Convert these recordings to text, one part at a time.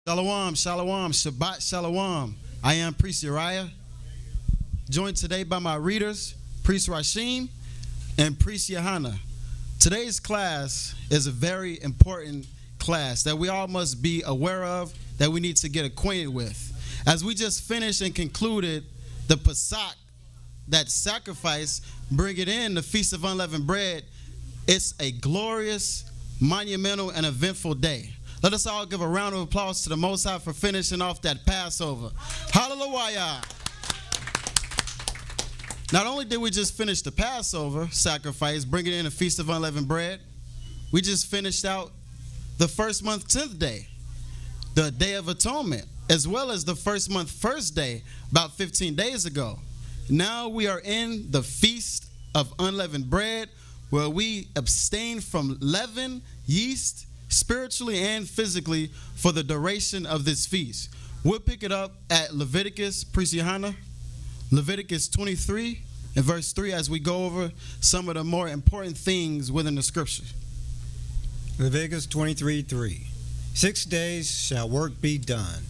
Shalom, shalom, Shabbat shalom. I am Priest Uriah, joined today by my readers, Priest Rashim and Priest Johanna. Today's class is a very important class that we all must be aware of, that we need to get acquainted with. As we just finished and concluded the Pesach, that sacrifice, bringing in the Feast of Unleavened Bread, it's a glorious, monumental, and eventful day. Let us all give a round of applause to the Most High for finishing off that Passover. Hallelujah. Not only did we just finish the Passover sacrifice, bringing in a Feast of Unleavened Bread, we just finished out the first month 10th day, the Day of Atonement, as well as the first month first day, about 15 days ago. Now we are in the Feast of Unleavened Bread, where we abstain from leaven, yeast, spiritually and physically, for the duration of this feast. We'll pick it up at Leviticus, Priest Johanna, Leviticus 23 and verse 3, as we go over some of the more important things within the scripture. Leviticus 23:3. 6 days shall work be done,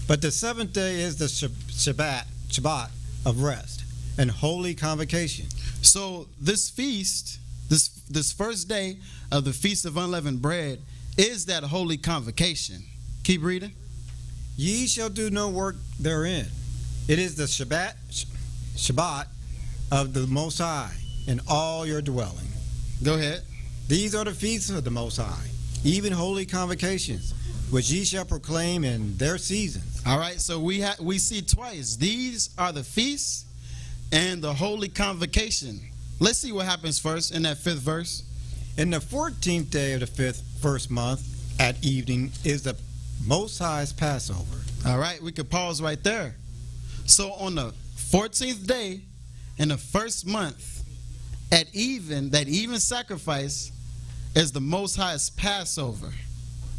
but the seventh day is the Shabbat of rest and holy convocation. So this feast, this first day of the Feast of Unleavened Bread, is that holy convocation. Keep reading. Ye shall do no work therein. It is the Shabbat of the Most High in all your dwelling. Go ahead. These are the feasts of the Most High, even holy convocations, which ye shall proclaim in their seasons. All right, so we see twice. These are the feasts and the holy convocation. Let's see what happens first in that 5th verse. In the 14th day of the first month at evening is the Most High's Passover. All right, we could pause right there. So on the 14th day in the first month at even, that even sacrifice is the Most High's Passover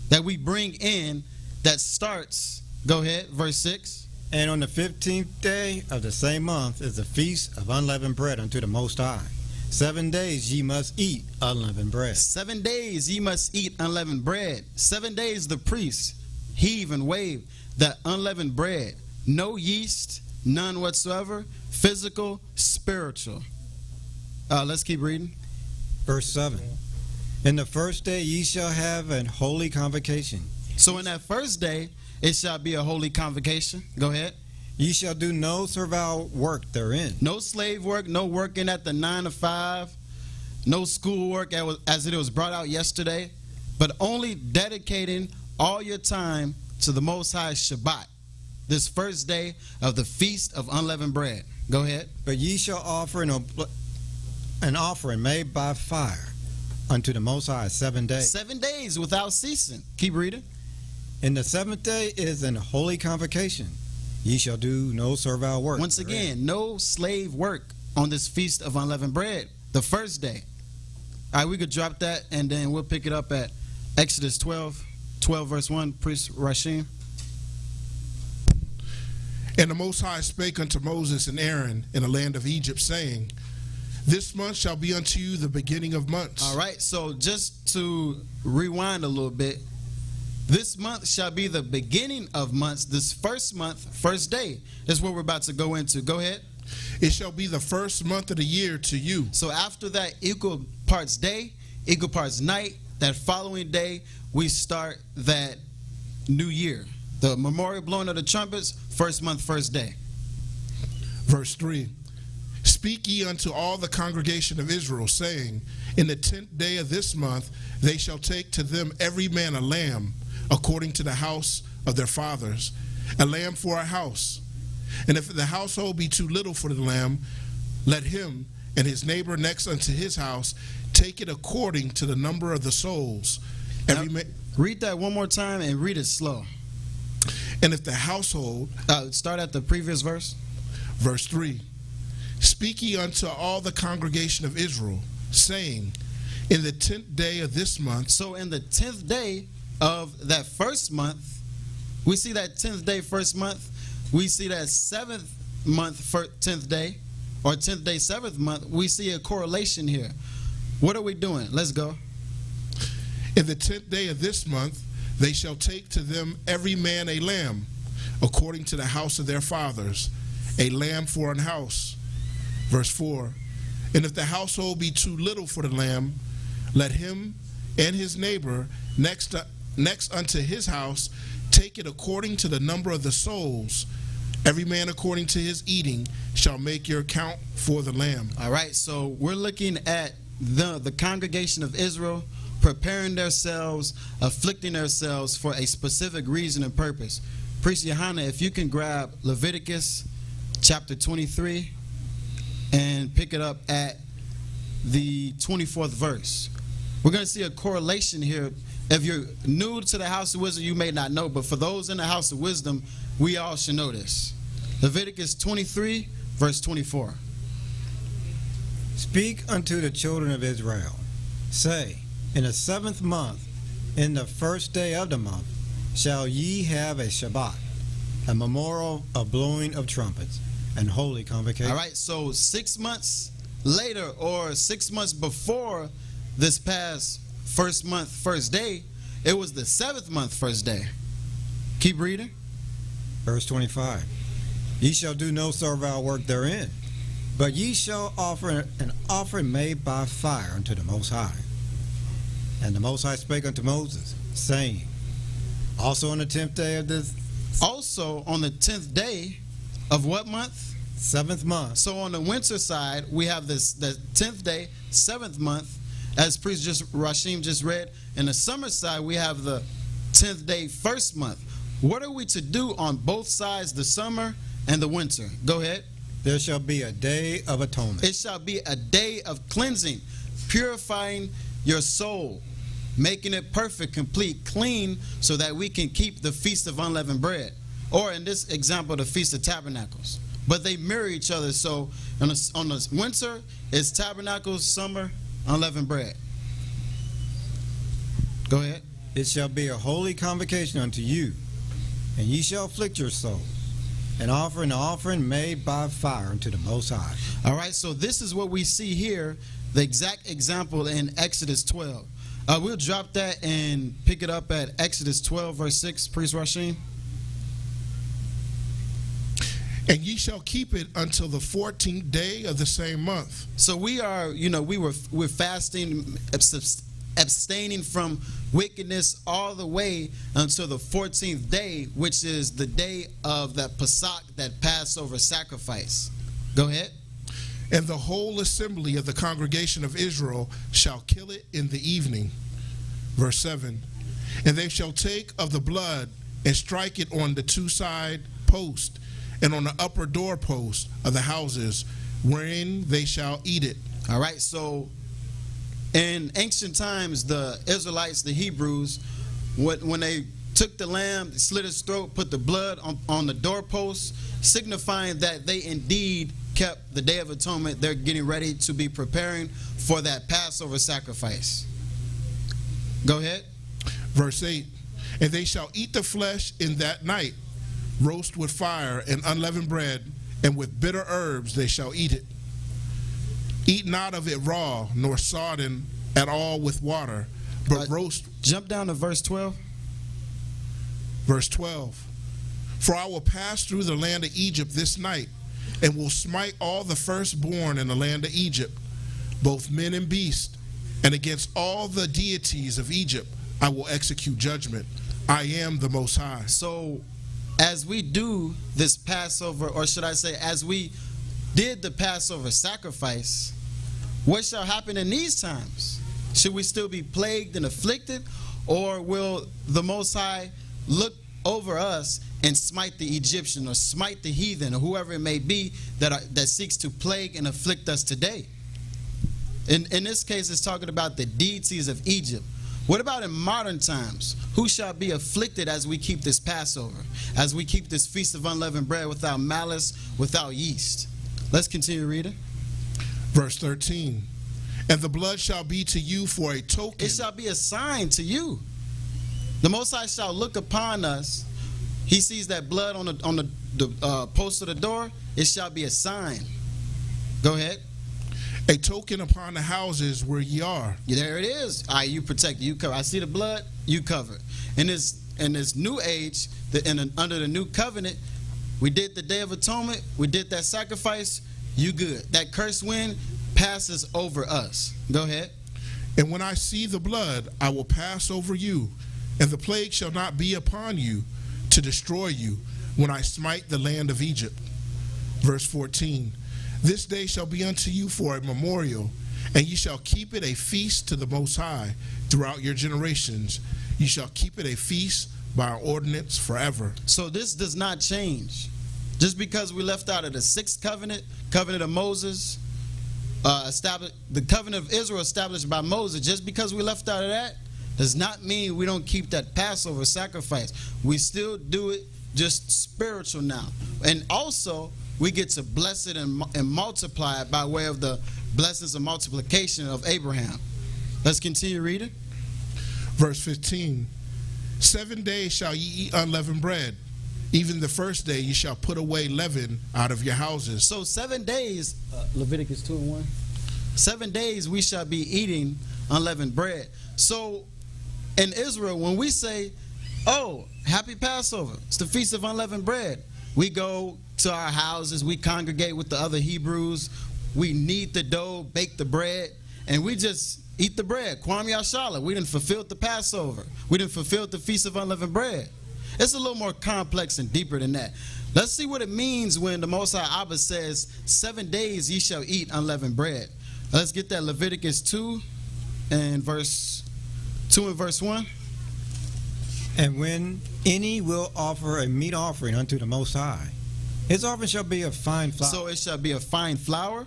that we bring in, that starts, go ahead, verse 6. And on the 15th day of the same month is the Feast of Unleavened Bread unto the Most High. 7 days ye must eat unleavened bread. 7 days ye must eat unleavened bread. 7 days the priest heave and wave the unleavened bread. No yeast, none whatsoever, physical, spiritual. Let's keep reading. Verse 7. In the first day ye shall have an holy convocation. So in that first day, it shall be a holy convocation. Go ahead. Ye shall do no servile work therein. No slave work, no working at the 9 to 5, no school work as it was brought out yesterday, but only dedicating all your time to the Most High Shabbat, this first day of the Feast of Unleavened Bread. Go ahead. But ye shall offer an offering made by fire unto the Most High 7 days. 7 days without ceasing. Keep reading. In the 7th day is an holy convocation. Ye shall do no servile work. Once again, no slave work on this Feast of Unleavened Bread, the first day. All right, we could drop that, and then we'll pick it up at Exodus 12 verse 1, Priest Rashim. And the Most High spake unto Moses and Aaron in the land of Egypt, saying, This month shall be unto you the beginning of months. All right, so just to rewind a little bit, this month shall be the beginning of months. This first month, first day, is what we're about to go into. Go ahead. It shall be the first month of the year to you. So after that equal parts day, equal parts night, that following day, we start that new year. The memorial blowing of the trumpets, first month, first day. Verse 3. Speak ye unto all the congregation of Israel, saying, In the 10th day of this month they shall take to them every man a lamb, according to the house of their fathers, a lamb for a house. And if the household be too little for the lamb, let him and his neighbor next unto his house take it according to the number of the souls. Read that one more time and read it slow. And if the household... start at the previous verse. Verse 3. Speak ye unto all the congregation of Israel, saying, In the 10th day of this month... So in the 10th day of that first month, we see that 10th day first month, we see that 7th month 10th day, or 10th day 7th month, we see a correlation here. What are we doing? Let's go. In the 10th day of this month, They shall take to them every man a lamb, according to the house of their fathers, a lamb for an house. Verse 4, and if the household be too little for the lamb, let him and his neighbor next unto his house take it according to the number of the souls. Every man according to his eating shall make your account for the lamb. All right, so we're looking at the congregation of Israel preparing themselves, afflicting themselves for a specific reason and purpose. Priest Johanna, if you can grab Leviticus chapter 23 and pick it up at the 24th verse. We're going to see a correlation here. If you're new to the house of wisdom, you may not know, but for those in the house of wisdom, we all should know this. Leviticus 23, verse 24. Speak unto the children of Israel, say, in the 7th month, in the 1st day of the month, shall ye have a Shabbat, a memorial of blowing of trumpets, and holy convocation. All right, so 6 months later, or 6 months before this past first month, first day, it was the 7th month, first day. Keep reading. Verse 25. Ye shall do no servile work therein, but ye shall offer an offering made by fire unto the Most High. And the Most High spake unto Moses, saying, also on the 10th day of this. Also on the 10th day of what month? 7th month. So on the winter side, we have the 10th day, 7th month, as Priest Rashim just read. In the summer side, we have the 10th day, 1st month. What are we to do on both sides, the summer and the winter? Go ahead. There shall be a day of atonement. It shall be a day of cleansing, purifying your soul, making it perfect, complete, clean, so that we can keep the Feast of Unleavened Bread. Or in this example, the Feast of Tabernacles. But they mirror each other. So on the winter, it's Tabernacles, summer, Unleavened Bread. Go ahead. It shall be a holy convocation unto you, and ye shall afflict your soul, and offer an offering made by fire unto the Most High. All right, so this is what we see here, the exact example in Exodus 12. We'll drop that and pick it up at Exodus 12, verse 6, Priest Rashim. And ye shall keep it until the 14th day of the same month. So we are, we're fasting, abstaining from wickedness all the way until the 14th day, which is the day of that Pesach, that Passover sacrifice. Go ahead. And the whole assembly of the congregation of Israel shall kill it in the evening. Verse 7. And they shall take of the blood and strike it on the 2 side posts and on the upper doorpost of the houses, wherein they shall eat it. All right, so in ancient times, the Israelites, the Hebrews, when they took the lamb, slit its throat, put the blood on the doorpost, signifying that they indeed kept the Day of Atonement. They're getting ready to be preparing for that Passover sacrifice. Go ahead. Verse 8. And they shall eat the flesh in that night, roast with fire and unleavened bread, and with bitter herbs they shall eat it. Eat not of it raw, nor sodden at all with water, but roast. Jump down to verse 12. Verse 12. For I will pass through the land of Egypt this night, and will smite all the firstborn in the land of Egypt, both men and beasts, and against all the deities of Egypt I will execute judgment. I am the Most High. So as we do this Passover, or should I say, as we did the Passover sacrifice, what shall happen in these times? Should we still be plagued and afflicted, or will the Most High look over us and smite the Egyptian, or smite the heathen, or whoever it may be that seeks to plague and afflict us today? In this case, it's talking about the deities of Egypt. What about in modern times? Who shall be afflicted as we keep this Passover, as we keep this Feast of Unleavened Bread without malice, without yeast? Let's continue reading. Verse 13. And the blood shall be to you for a token. It shall be a sign to you. The Most High shall look upon us. He sees that blood on the post of the door. It shall be a sign. Go ahead. A token upon the houses where ye are. There it is. You protect, you cover. I see the blood. you covered. In this new age, under the new covenant, we did the Day of Atonement, we did that sacrifice, you good. That cursed wind passes over us. Go ahead. And when I see the blood, I will pass over you, and the plague shall not be upon you to destroy you when I smite the land of Egypt. Verse 14, this day shall be unto you for a memorial, and ye shall keep it a feast to the Most High throughout your generations. You shall keep it a feast by our ordinance forever. So this does not change. Just because we left out of the sixth covenant, covenant of Moses, the covenant of Israel established by Moses, just because we left out of that does not mean we don't keep that Passover sacrifice. We still do it, just spiritual now. And also, we get to bless it and multiply it by way of the blessings of multiplication of Abraham. Let's continue reading. Verse 15, 7 days shall ye eat unleavened bread. Even the first day ye shall put away leaven out of your houses. So 7 days, Leviticus 2:1. 7 days we shall be eating unleavened bread. So in Israel, when we say, oh, happy Passover, it's the Feast of Unleavened Bread, we go to our houses, we congregate with the other Hebrews, we knead the dough, bake the bread, and we just eat the bread. Kwam Yashala, we didn't fulfill the Passover. We didn't fulfill the Feast of Unleavened Bread. It's a little more complex and deeper than that. Let's see what it means when the Most High Abba says, 7 days ye shall eat unleavened bread. Let's get that Leviticus 2 and verse 1. And when any will offer a meat offering unto the Most High, his offering shall be of fine flour. So it shall be a fine flour.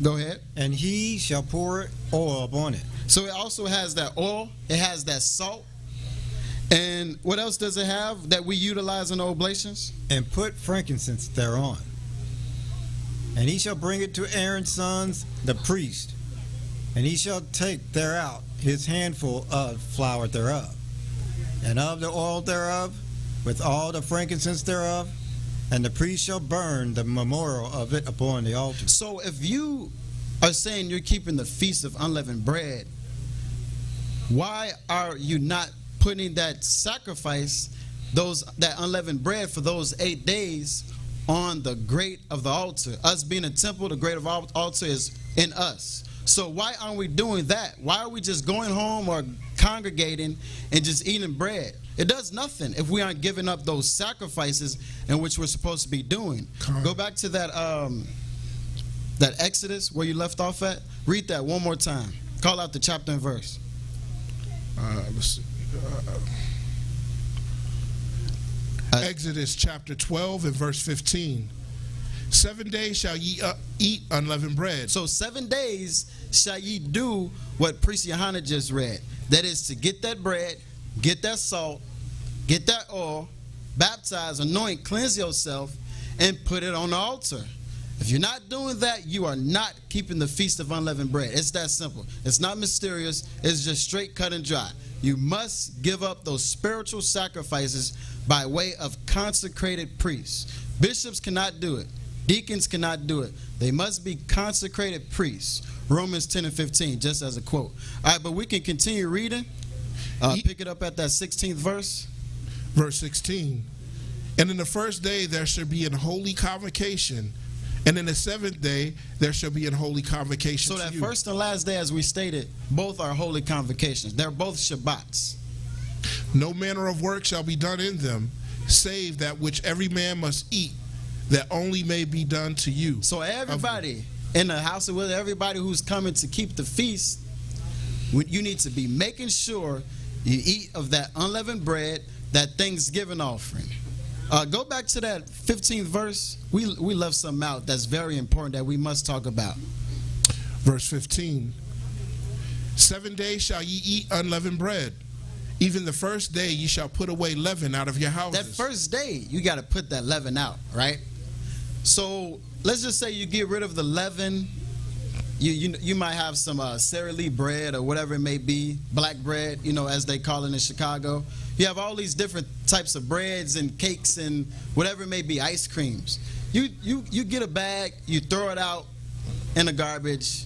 Go ahead. And he shall pour oil upon it. So it also has that oil. It has that salt. And what else does it have that we utilize in the oblations? And put frankincense thereon. And he shall bring it to Aaron's sons, the priest. And he shall take thereout his handful of flour thereof, and of the oil thereof, with all the frankincense thereof, and the priest shall burn the memorial of it upon the altar. So if you are saying you're keeping the Feast of Unleavened Bread, why are you not putting that sacrifice, that unleavened bread for those 8 days on the grate of the altar? Us being a temple, the grate of altar is in us. So why aren't we doing that? Why are we just going home or congregating and just eating bread? It does nothing if we aren't giving up those sacrifices in which we're supposed to be doing. Go back to that Exodus where you left off at. Read that one more time. Call out the chapter and verse. Let's see. Exodus chapter 12 and verse 15. 7 days shall ye eat unleavened bread. So 7 days shall ye do what Priest Yohanan just read. That is to get that bread, get that salt, get that oil, baptize, anoint, cleanse yourself, and put it on the altar. If you're not doing that, you are not keeping the Feast of Unleavened Bread. It's that simple. It's not mysterious. It's just straight cut and dry. You must give up those spiritual sacrifices by way of consecrated priests. Bishops cannot do it. Deacons cannot do it. They must be consecrated priests. Romans 10 and 15, just as a quote. All right, but we can continue reading. Pick it up at that 16th verse. Verse 16. And in the first day there shall be an holy convocation, and in the seventh day there shall be an holy convocation. So that first and last day, as we stated, both are holy convocations. They're both Shabbats. No manner of work shall be done in them, save that which every man must eat, that only may be done to you. So everybody in the house of everybody who's coming to keep the feast, you need to be making sure you eat of that unleavened bread, that Thanksgiving offering. Go back to that 15th verse. We left something out that's very important that we must talk about. Verse 15. 7 days shall ye eat unleavened bread. Even the first day ye shall put away leaven out of your houses. That first day, you got to put that leaven out, right? So let's just say you get rid of the leaven. You might have some Sara Lee bread or whatever it may be, black bread, as they call it in Chicago. You have all these different types of breads and cakes and whatever it may be, ice creams. You get a bag, you throw it out in the garbage,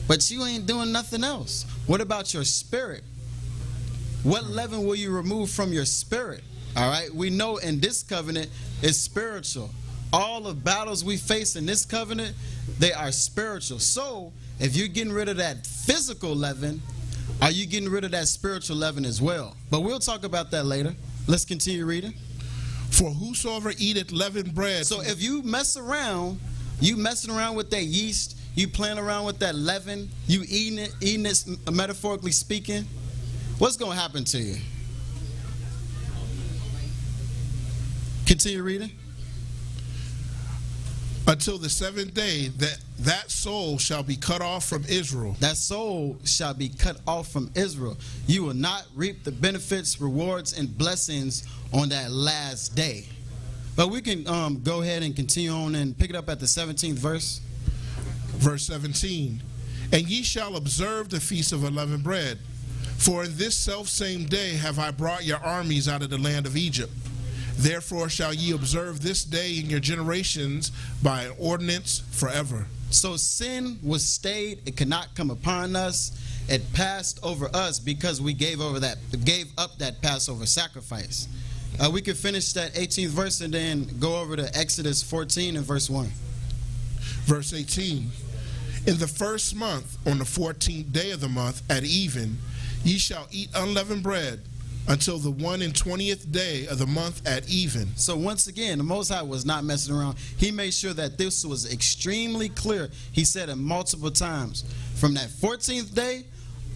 but you ain't doing nothing else. What about your spirit? What leaven will you remove from your spirit? All right, we know in this covenant it's spiritual. All the battles we face in this covenant, they are spiritual. So if you're getting rid of that physical leaven, are you getting rid of that spiritual leaven as well? But we'll talk about that later. Let's continue reading. For whosoever eateth leavened bread. So if you messing around with that yeast, you playing around with that leaven, you eating it metaphorically speaking, what's going to happen to you? Continue reading. Until the seventh day, that soul shall be cut off from Israel. That soul shall be cut off from Israel. You will not reap the benefits, rewards, and blessings on that last day. But we can go ahead and continue on and pick it up at the 17th verse. Verse 17. And ye shall observe the feast of unleavened bread. For in this selfsame day have I brought your armies out of the land of Egypt. Therefore shall ye observe this day in your generations by an ordinance forever. So sin was stayed; it cannot come upon us. It passed over us because we gave up that Passover sacrifice. We could finish that 18th verse and then go over to Exodus 14 and verse 1. Verse 18. In the first month, on the 14th day of the month, at even, ye shall eat unleavened bread until the 21st day of the month at even. So once again, the Most High was not messing around. He made sure that this was extremely clear. He said it multiple times. From that 14th day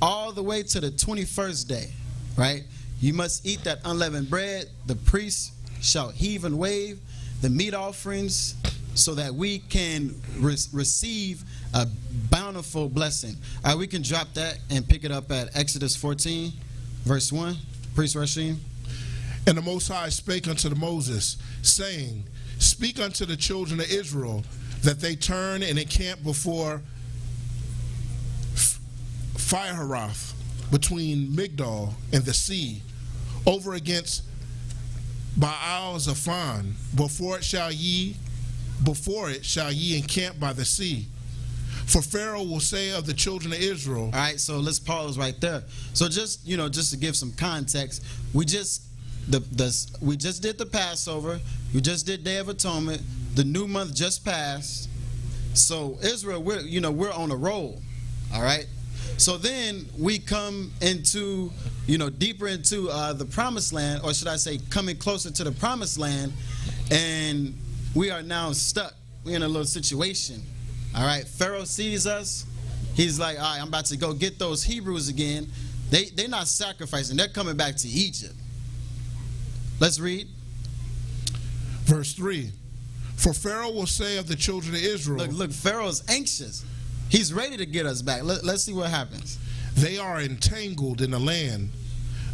all the way to the 21st day, right? You must eat that unleavened bread. The priest shall heave and wave the meat offerings so that we can receive a bountiful blessing. All right, we can drop that and pick it up at Exodus 14, verse 1. Priest Rashim. And the Most High spake unto Moses, saying, Speak unto the children of Israel, that they turn and encamp before Fiharoth, between Migdol and the sea, over against Baal-Zephon. Before it shall ye encamp by the sea. For Pharaoh will say of the children of Israel. All right, so let's pause right there. So just to give some context, we just did the Passover. We just did Day of Atonement. The new month just passed. So Israel, we're on a roll. All right. So then we come into, deeper into the promised land, or should I say coming closer to the promised land, and we are now stuck. We're in a little situation. All right, Pharaoh sees us. He's like, all right, I'm about to go get those Hebrews again. They're not sacrificing. They're coming back to Egypt. Let's read. Verse 3. For Pharaoh will say of the children of Israel. Look, Pharaoh's anxious. He's ready to get us back. Let's see what happens. They are entangled in the land.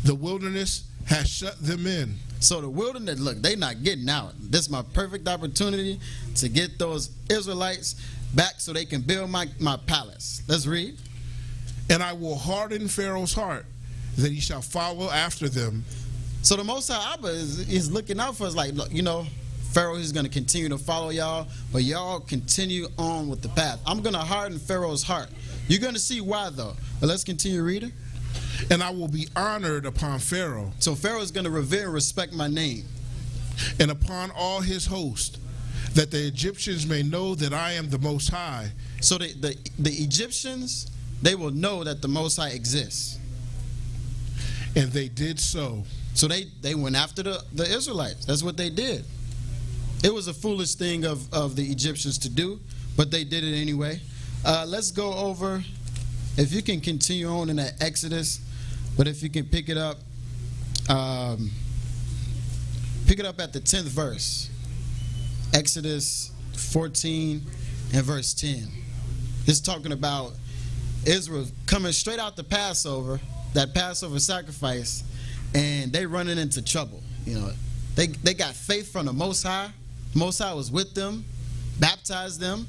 The wilderness has shut them in. So the wilderness, look, they're not getting out. This is my perfect opportunity to get those Israelites back so they can build my palace. Let's read. And I will harden Pharaoh's heart, that he shall follow after them. So the Most High Abba is looking out for us like, look, Pharaoh is going to continue to follow y'all, but y'all continue on with the path. I'm going to harden Pharaoh's heart. You're going to see why, though. But let's continue reading. And I will be honored upon Pharaoh. So Pharaoh is going to revere and respect my name. And upon all his host, that the Egyptians may know that I am the Most High. So the Egyptians, they will know that the Most High exists. And they did so. So they went after the Israelites. That's what they did. It was a foolish thing of the Egyptians to do, but they did it anyway. Let's go over, if you can continue on in that Exodus, but if you can pick it up at the 10th verse. Exodus 14 and verse 10. It's talking about Israel coming straight out the Passover, that Passover sacrifice, and they running into trouble. They got faith from the Most High. Most High was with them, baptized them,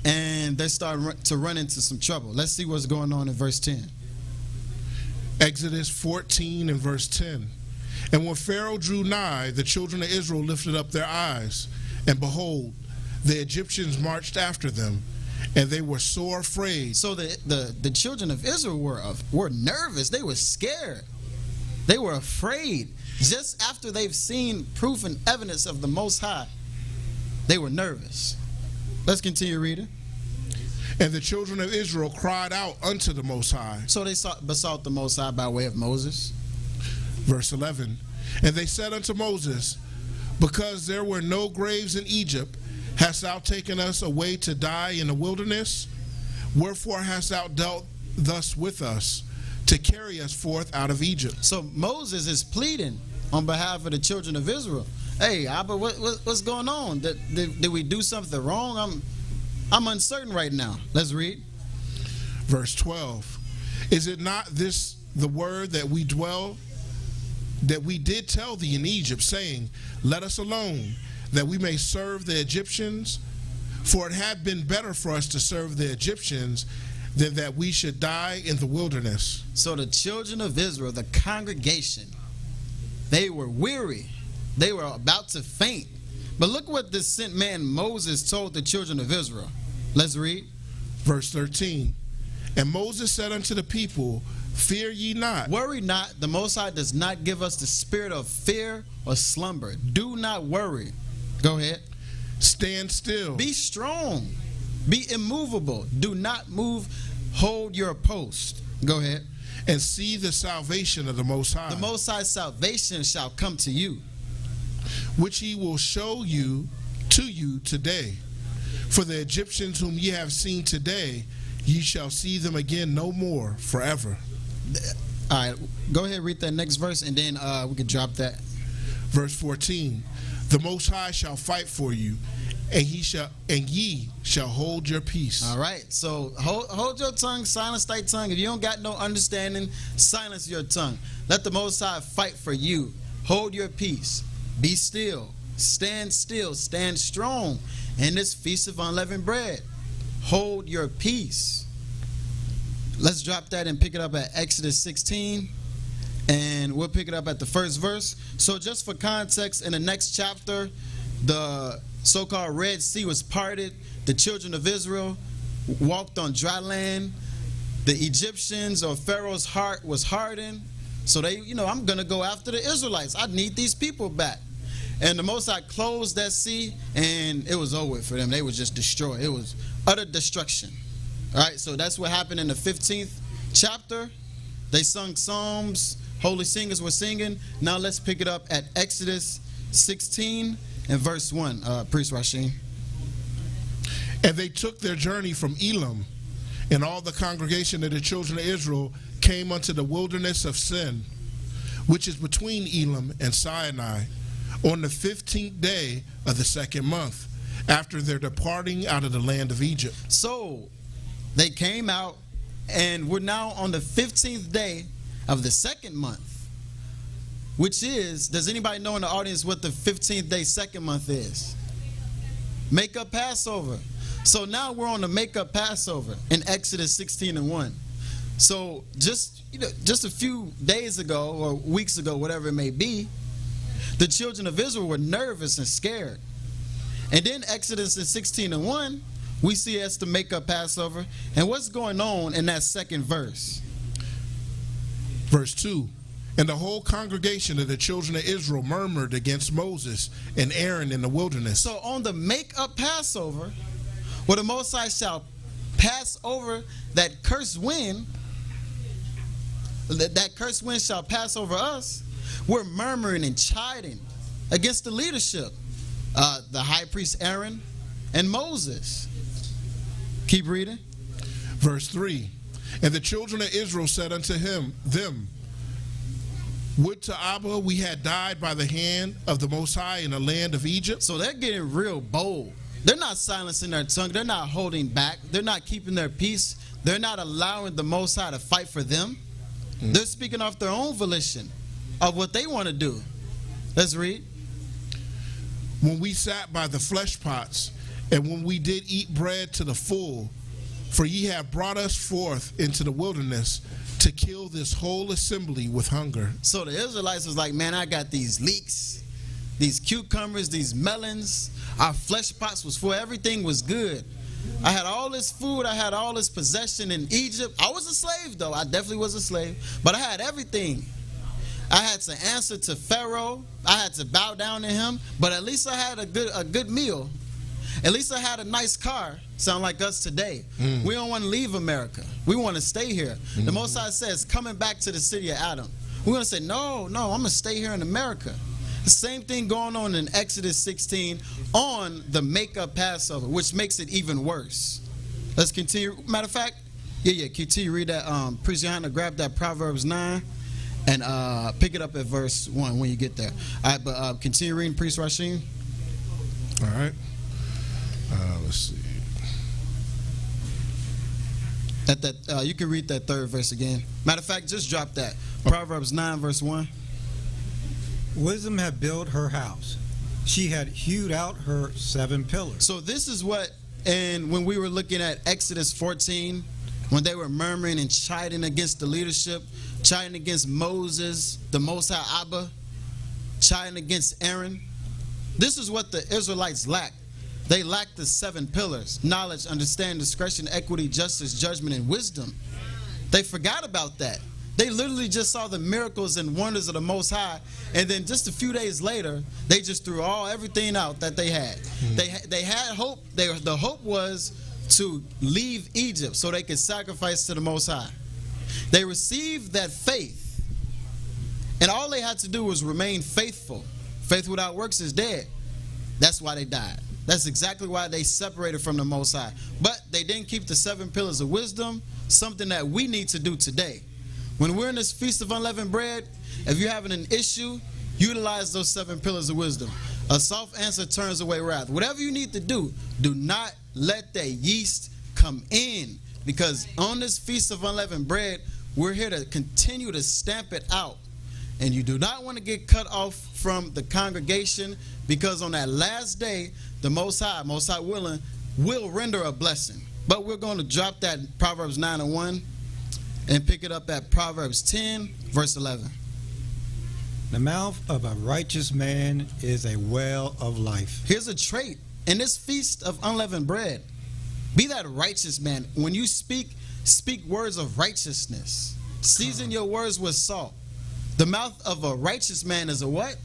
and they started to run into some trouble. Let's see what's going on in verse 10. Exodus 14 and verse 10. And when Pharaoh drew nigh, the children of Israel lifted up their eyes, and behold, the Egyptians marched after them, and they were sore afraid. So the children of Israel were nervous. They were scared. They were afraid. Just after they've seen proof and evidence of the Most High, they were nervous. Let's continue reading. And the children of Israel cried out unto the Most High. So they besought the Most High by way of Moses. Verse 11. And they said unto Moses, because there were no graves in Egypt, hast thou taken us away to die in the wilderness? Wherefore hast thou dealt thus with us, to carry us forth out of Egypt? So Moses is pleading on behalf of the children of Israel. Hey, Abba, what's going on? Did we do something wrong? I'm uncertain right now. Let's read. Verse 12. Is it not this the word that we did tell thee in Egypt, saying, let us alone, that we may serve the Egyptians? For it had been better for us to serve the Egyptians than that we should die in the wilderness. So the children of Israel, the congregation, they were weary. They were about to faint. But look what this sent man Moses told the children of Israel. Let's read. Verse 13. And Moses said unto the people, fear ye not. Worry not. The Most High does not give us the spirit of fear or slumber. Do not worry. Go ahead. Stand still. Be strong. Be immovable. Do not move. Hold your post. Go ahead. And see the salvation of the Most High. The Most High's salvation shall come to you, which he will show you to you today. For the Egyptians whom ye have seen today, ye shall see them again no more forever. All right, go ahead, read that next verse, and then we can drop that. Verse 14. The Most High shall fight for you, and ye shall hold your peace. All right, so hold your tongue, silence thy tongue. If you don't got no understanding, silence your tongue. Let the Most High fight for you. Hold your peace. Be still, stand strong in this feast of unleavened bread. Hold your peace. Let's drop that and pick it up at Exodus 16, and we'll pick it up at the first verse. So just for context, in the next chapter, the so-called Red Sea was parted. The children of Israel walked on dry land. The Egyptians, or Pharaoh's heart was hardened. So they, I'm going to go after the Israelites. I need these people back. And the Most High closed that sea, and it was over for them. They were just destroyed. It was utter destruction. All right, so that's what happened in the 15th chapter. They sung psalms. Holy singers were singing. Now let's pick it up at Exodus 16 and verse 1. Priest Rasheen. And they took their journey from Elim, and all the congregation of the children of Israel came unto the wilderness of Sin, which is between Elim and Sinai, on the 15th day of the second month, after their departing out of the land of Egypt. So they came out, and we're now on the 15th day of the second month, which is, does anybody know in the audience what the 15th day second month is? Make up Passover. So now we're on the make up Passover in Exodus 16 and 1. So just a few days ago or weeks ago, whatever it may be, the children of Israel were nervous and scared. And then Exodus 16 and 1, we see us to make up Passover. And what's going on in that second verse? Verse 2. And the whole congregation of the children of Israel murmured against Moses and Aaron in the wilderness. So on the make up Passover, where the Most High shall pass over that cursed wind, that cursed wind shall pass over us, we're murmuring and chiding against the leadership, the high priest Aaron and Moses. Keep reading. Verse 3. And the children of Israel said unto them, would to Abba we had died by the hand of the Most High in the land of Egypt. So they're getting real bold. They're not silencing their tongue. They're not holding back. They're not keeping their peace. They're not allowing the Most High to fight for them. They're speaking off their own volition of what they want to do. Let's read. When we sat by the flesh pots, and when we did eat bread to the full, for ye have brought us forth into the wilderness to kill this whole assembly with hunger. So the Israelites was like, man, I got these leeks, these cucumbers, these melons. Our flesh pots was full. Everything was good. I had all this food. I had all this possession in Egypt. I was a slave, though. I definitely was a slave. But I had everything. I had to answer to Pharaoh. I had to bow down to him. But at least I had a good meal. At least I had a nice car. Sound like us today. We don't want to leave America. We want to stay here. The Most High says, coming back to the city of Adam. We're going to say, no, I'm going to stay here in America. The same thing going on in Exodus 16 on the makeup Passover, which makes it even worse. Let's continue. Matter of fact, continue. Read that. Priest Johanna, grab that Proverbs 9 and pick it up at verse 1 when you get there. All right, but continue reading, Priest Rashim. All right. Let's see. At that, you can read that third verse again. Matter of fact, just drop that. Proverbs 9, verse 1. Wisdom had built her house. She had hewed out her 7 pillars. So this is what, and when we were looking at Exodus 14, when they were murmuring and chiding against the leadership, chiding against Moses, the Most High Abba, chiding against Aaron, this is what the Israelites lacked. They lacked the 7 pillars: knowledge, understanding, discretion, equity, justice, judgment, and wisdom. They forgot about that. They literally just saw the miracles and wonders of the Most High, and then just a few days later, they just threw everything out that they had. They had hope. The hope was to leave Egypt so they could sacrifice to the Most High. They received that faith, and all they had to do was remain faithful. Faith without works is dead. That's why they died. That's exactly why they separated from the Most High. But they didn't keep the 7 pillars of wisdom, something that we need to do today. When we're in this Feast of Unleavened Bread, if you're having an issue, utilize those 7 pillars of wisdom. A soft answer turns away wrath. Whatever you need to do, do not let that yeast come in. Because on this Feast of Unleavened Bread, we're here to continue to stamp it out. And you do not want to get cut off from the congregation, because on that last day, the Most High willing, will render a blessing. But we're going to drop that Proverbs 9 and 1 and pick it up at Proverbs 10, verse 11. The mouth of a righteous man is a well of life. Here's a trait in this Feast of Unleavened Bread. Be that righteous man. When you speak words of righteousness. Season your words with salt. The mouth of a righteous man is a what?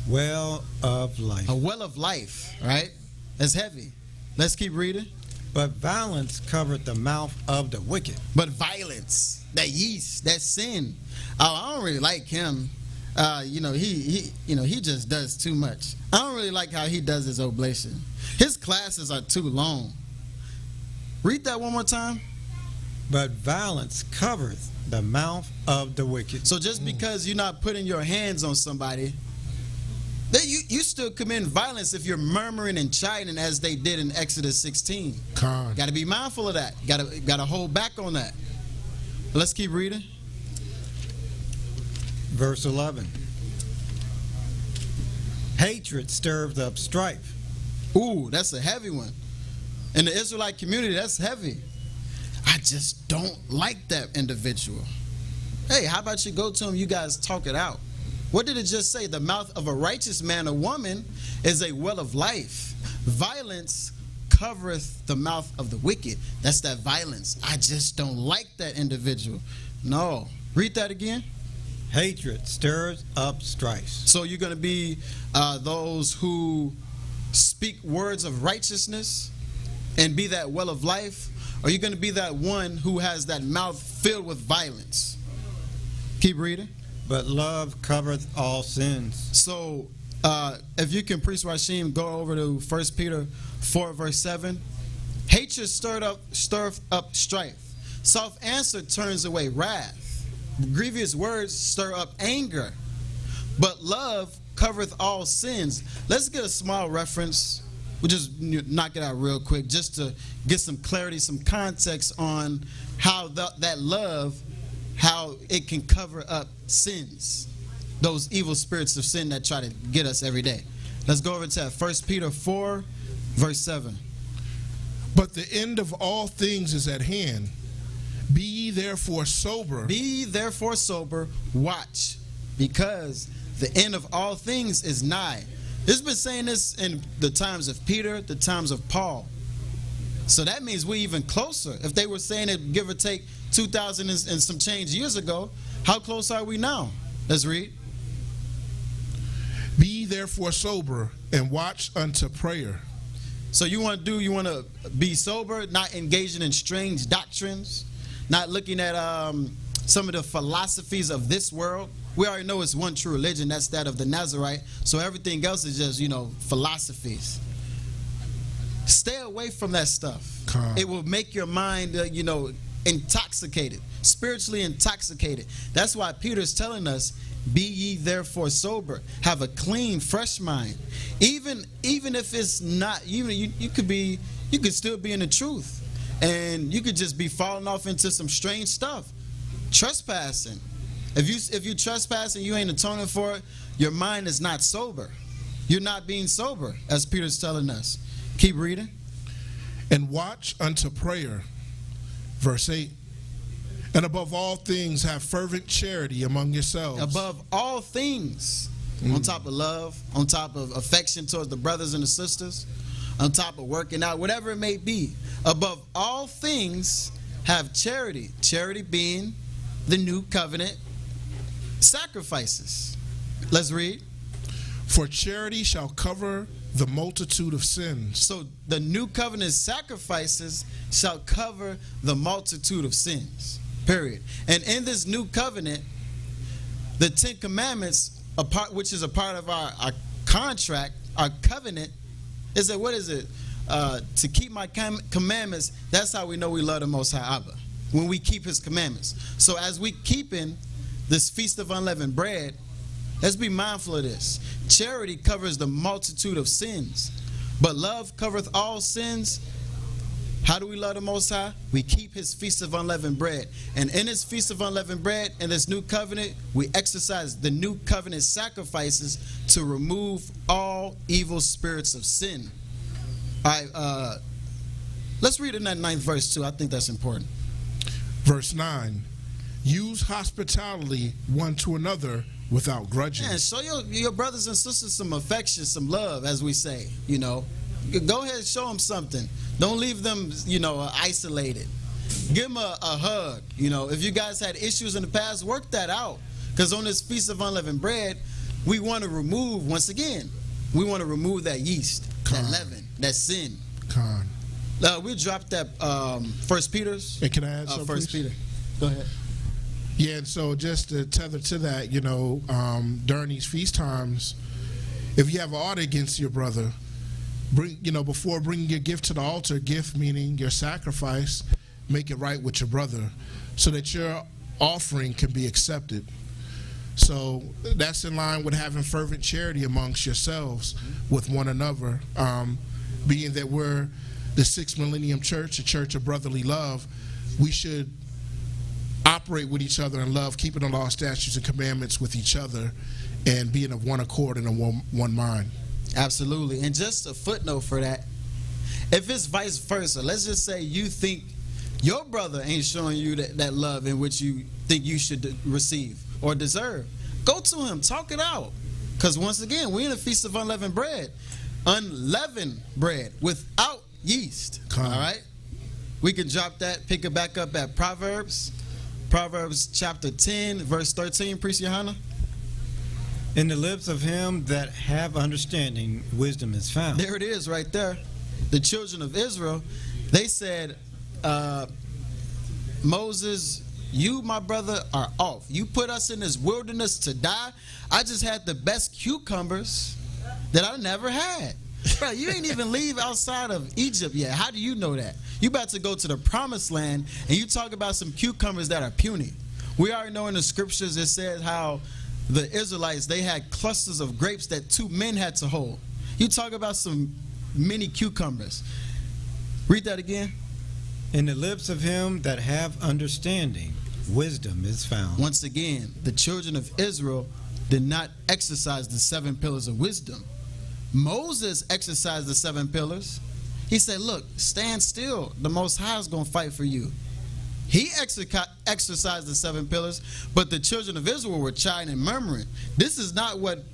Well of life. A well of life, right? That's heavy. Let's keep reading. But violence covered the mouth of the wicked. But violence, that yeast, that sin. Oh, I don't really like him. He just does too much. I don't really like how he does his oblation. His classes are too long. Read that one more time. But violence covereth the mouth of the wicked. So just because you're not putting your hands on somebody, you still commit violence if you're murmuring and chiding as they did in Exodus 16. Got to be mindful of that. Got to hold back on that. Let's keep reading. Verse 11. Hatred stirs up strife. Ooh, that's a heavy one. In the Israelite community, that's heavy. I just don't like that individual. Hey, how about you go to him, you guys talk it out. What did it just say? The mouth of a righteous man or woman is a well of life. Violence covereth the mouth of the wicked. That's that violence. I just don't like that individual. No. Read that again. Hatred stirs up strife. So you're going to be those who speak words of righteousness and be that well of life? Or are you going to be that one who has that mouth filled with violence? Keep reading. But love covereth all sins. So if you can, Priest Rashim, go over to 1 Peter 4, verse 7. Hatred stirred up strife. Soft answer turns away wrath. Grievous words stir up anger. But love covereth all sins. Let's get a small reference. We'll just knock it out real quick just to get some clarity, some context on how that love, how it can cover up sins, those evil spirits of sin that try to get us every day. Let's go over to 1 Peter 4, verse 7. But the end of all things is at hand. Be ye therefore sober. Be ye therefore sober, watch, because the end of all things is nigh. This has been saying this in the times of Peter, the times of Paul. So that means we're even closer. If they were saying it, give or take 2,000 and some change years ago, how close are we now? Let's read. ye therefore sober, and watch unto prayer. So you want to be sober, not engaging in strange doctrines, not looking at some of the philosophies of this world. We already know it's one true religion, that's that of the Nazarite. So everything else is just, philosophies. Stay away from that stuff. It will make your mind, intoxicated, spiritually intoxicated. That's why Peter's telling us, be ye therefore sober, have a clean, fresh mind. Even if it's not, you could still be in the truth, and you could just be falling off into some strange stuff, trespassing. If you trespass and you ain't atoning for it, your mind is not sober. You're not being sober, as Peter's telling us. Keep reading. And watch unto prayer. Verse 8. And above all things have fervent charity among yourselves. Above all things. On top of love, on top of affection towards the brothers and the sisters, on top of working out, whatever it may be. Above all things have charity. Charity being the new covenant sacrifices. Let's read. For charity shall cover the multitude of sins. So the new covenant sacrifices shall cover the multitude of sins. Period. And in this new covenant, the 10 Commandments, which is a part of our contract, our covenant, is that what is it? To keep my commandments, that's how we know we love the Most High Abba. When we keep his commandments. So as we keeping this Feast of Unleavened Bread, let's be mindful of this. Charity covers the multitude of sins, but love covereth all sins. How do we love the Most High? We keep his Feast of Unleavened Bread. And in his Feast of Unleavened Bread, in this new covenant, we exercise the new covenant sacrifices to remove all evil spirits of sin. All right, let's read in that 9th verse too. I think that's important. Verse 9. Use hospitality one to another without grudging. Yeah, show your brothers and sisters some affection, some love, as we say. Go ahead and show them something. Don't leave them, isolated. Give them a hug. If you guys had issues in the past, work that out. Because on this Feast of Unleavened Bread, we want to remove, once again, that yeast, that leaven, that sin. We'll drop that 1 Peter's. And can I add something, 1 Peter. Go ahead. Yeah, and so just to tether to that, during these feast times, if you have an ought against your brother, before bringing your gift to the altar, gift meaning your sacrifice, make it right with your brother so that your offering can be accepted. So that's in line with having fervent charity amongst yourselves with one another, being that we're the 6th Millennium Church, a church of brotherly love. We should operate with each other in love, keeping the law, statutes, and commandments with each other, and being of one accord and of one mind. Absolutely. And just a footnote for that, if it's vice versa, let's just say you think your brother ain't showing you that love in which you think you should receive or deserve, go to him, talk it out. Because once again, we're in the Feast of Unleavened Bread. Unleavened bread without yeast. All right? We can drop that, pick it back up at Proverbs chapter 10, verse 13, Priest Johanna. In the lips of him that have understanding, wisdom is found. There it is right there. The children of Israel, they said, Moses, you, my brother, are off. You put us in this wilderness to die. I just had the best cucumbers that I never had. Bro, you ain't even leave outside of Egypt yet. How do you know that? You about to go to the promised land, and you talk about some cucumbers that are puny. We already know in the scriptures it says how the Israelites, they had clusters of grapes that 2 men had to hold. You talk about some mini cucumbers. Read that again. In the lips of him that have understanding, wisdom is found. Once again, the children of Israel did not exercise the 7 pillars of wisdom. Moses exercised the 7 pillars. He said, look, stand still. The Most High is going to fight for you. He exercised the 7 pillars, but the children of Israel were chiding and murmuring. This is not what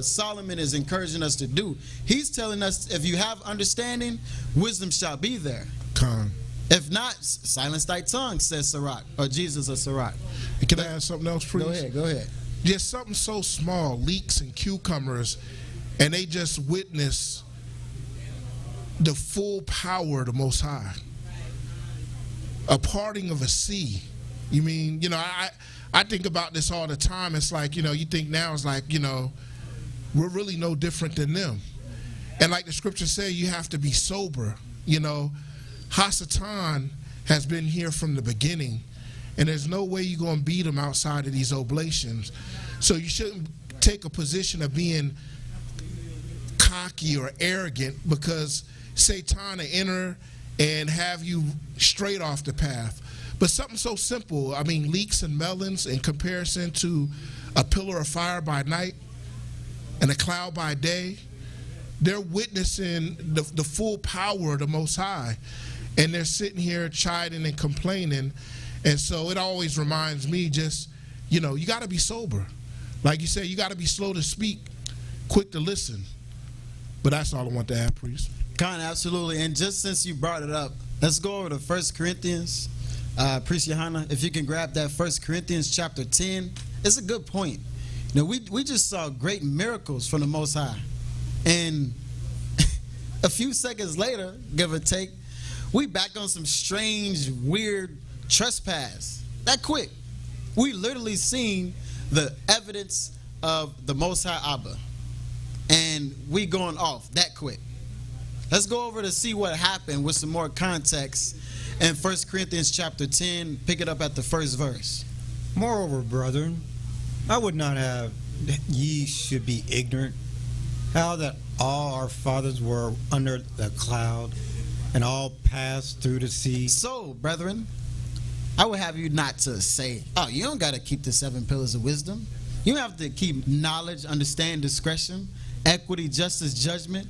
Solomon is encouraging us to do. He's telling us, if you have understanding, wisdom shall be there. If not, silence thy tongue, says Sirach, or Jesus of Sirach. Can I add something else, please? Go ahead. Just something so small, leeks and cucumbers, and they just witnessed the full power of the Most High. A parting of a sea. You mean, I think about this all the time. It's like, you think now it's like, we're really no different than them. And like the scriptures say, you have to be sober. Hasatan has been here from the beginning, and there's no way you're going to beat him outside of these oblations. So you shouldn't take a position of being cocky or arrogant, because Satan will enter and have you straight off the path. But something so simple, leeks and melons, in comparison to a pillar of fire by night and a cloud by day, they're witnessing the full power of the Most High. And they're sitting here chiding and complaining. And so it always reminds me just, you got to be sober. Like you said, you got to be slow to speak, quick to listen. But that's all I want to add, priest. Con, absolutely. And just since you brought it up, let's go over to 1 Corinthians. Priest Johanna, if you can grab that 1 Corinthians chapter 10. It's a good point. We just saw great miracles from the Most High. And a few seconds later, give or take, we back on some strange, weird trespass. That quick. We literally seen the evidence of the Most High Abba. And we going off that quick. Let's go over to see what happened with some more context in 1 Corinthians chapter 10. Pick it up at the first verse. Moreover, brethren, I would not have that ye should be ignorant, how that all our fathers were under the cloud, and all passed through the sea. So, brethren, I would have you not to say, oh, you don't got to keep the 7 pillars of wisdom. You have to keep knowledge, understand, discretion, equity, justice, judgment,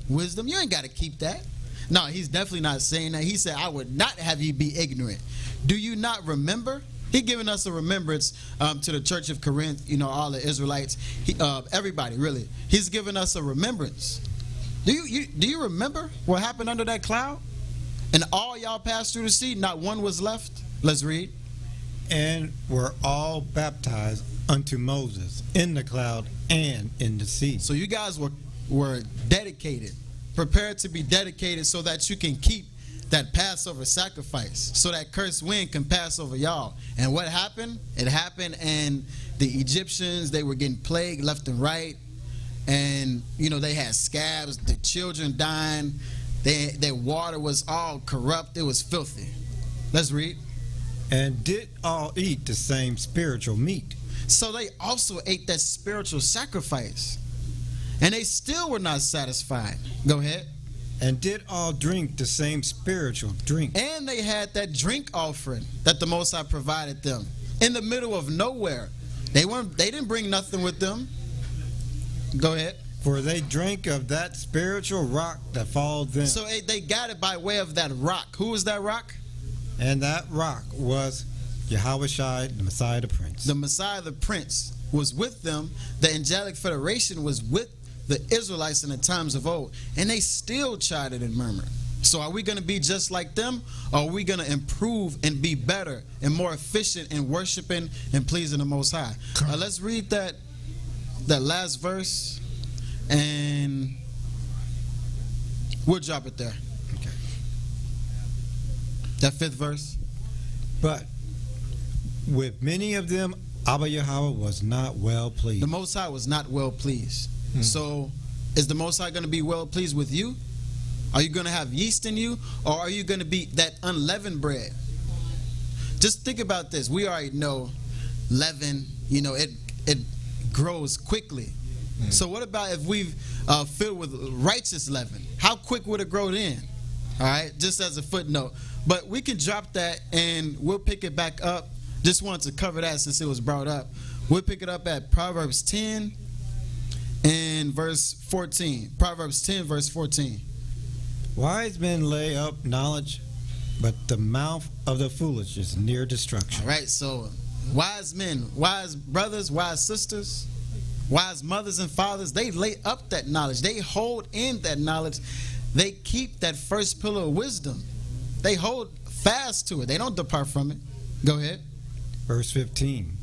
wisdom. You ain't got to keep that. No, he's definitely not saying that. He said, I would not have you be ignorant. Do you not remember? He giving us a remembrance to the church of Corinth, all the Israelites, everybody, really. He's giving us a remembrance. Do you remember what happened under that cloud? And all y'all passed through the sea, not one was left. Let's read. And were all baptized unto Moses in the cloud and in the sea. So you guys were dedicated, prepared to be dedicated so that you can keep that Passover sacrifice, so that cursed wind can pass over y'all. And what happened? It happened, and the Egyptians, they were getting plagued left and right. And, they had scabs, the children dying, their water was all corrupt, it was filthy. Let's read. And did all eat the same spiritual meat. So they also ate that spiritual sacrifice, and they still were not satisfied. Go ahead. And did all drink the same spiritual drink. And they had that drink offering that the Most High provided them in the middle of nowhere. They didn't bring nothing with them. Go ahead. For they drank of that spiritual rock that followed them. So they got it by way of that rock. Who was that rock? And that rock was Yahweh, the Messiah, the Prince. The Messiah, the Prince, was with them. The angelic federation was with the Israelites in the times of old, and they still chided and murmured. So are we going to be just like them, or are we going to improve and be better and more efficient in worshiping and pleasing the Most High? Let's read that last verse, and we'll drop it there. Okay. That 5th verse. But with many of them, Abba Yahweh was not well pleased. The Most High was not well pleased. So is the Most High going to be well pleased with you? Are you going to have yeast in you, or are you going to be that unleavened bread? Just think about this. We already know leaven, it grows quickly. So what about if we've filled with righteous leaven? How quick would it grow then? All right, just as a footnote. But we can drop that and we'll pick it back up. Just wanted to cover that since it was brought up. We'll pick it up at Proverbs 10 and verse 14. Proverbs 10, verse 14. Wise men lay up knowledge, but the mouth of the foolish is near destruction. All right, so wise men, wise brothers, wise sisters, wise mothers and fathers, they lay up that knowledge. They hold in that knowledge. They keep that first pillar of wisdom. They hold fast to it. They don't depart from it. Go ahead. Verse 15.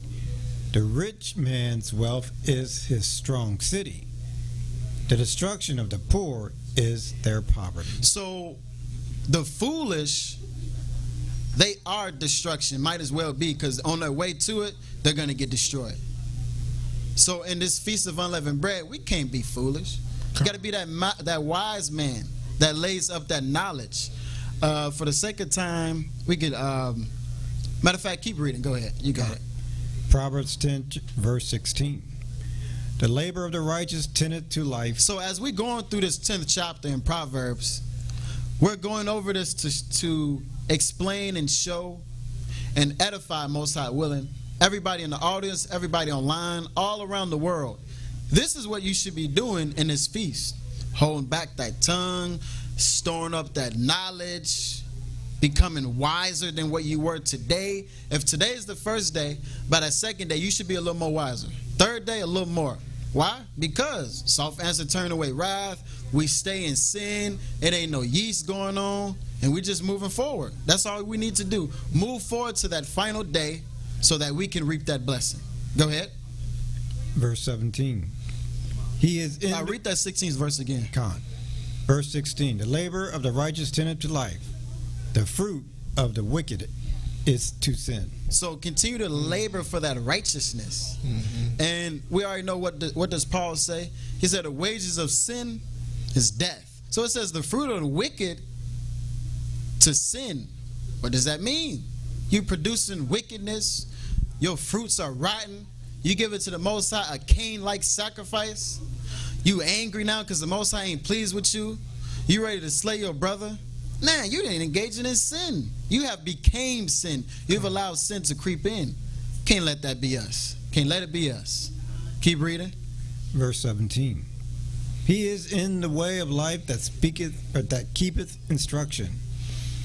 The rich man's wealth is his strong city, The destruction of the poor is their poverty. So the foolish, they are destruction. Might as well be, because on their way to it, they're going to get destroyed. So in this Feast of Unleavened Bread, we can't be foolish. You got to be that wise man that lays up that knowledge. For the sake of time, we could, matter of fact, keep reading. Go ahead. You got it. Proverbs 10, verse 16. The labor of the righteous tendeth to life. So as we're going through this 10th chapter in Proverbs, we're going over this to explain and show and edify, Most High willing, everybody in the audience, everybody online, all around the world. This is what you should be doing in this feast. Holding back that tongue, storing up that knowledge, becoming wiser than what you were today. If today is the first day, by that second day, you should be a little more wiser. Third day, a little more. Why? Because soft answer turn away wrath. We stay in sin. It ain't no yeast going on. And we're just moving forward. That's all we need to do. Move forward to that final day so that we can reap that blessing. Go ahead. Verse 17. He is in. I'll read that 16th verse again. Verse 16. The labor of the righteous tendeth to life. The fruit of the wicked is to sin. So continue to labor for that righteousness. And we already know what does Paul say? He said the wages of sin is death. So it says the fruit of the wicked to sin. What does that mean? You producing wickedness. Your fruits are rotten. You give it to the Most High, a Cain-like sacrifice. You angry now because the Most High ain't pleased with you. You ready to slay your brother. Nah, you didn't engage in sin. You have became sin. You've allowed sin to creep in. Can't let that be us. Can't let it be us. Keep reading. Verse 17. He is in the way of life that speaketh, or that keepeth instruction,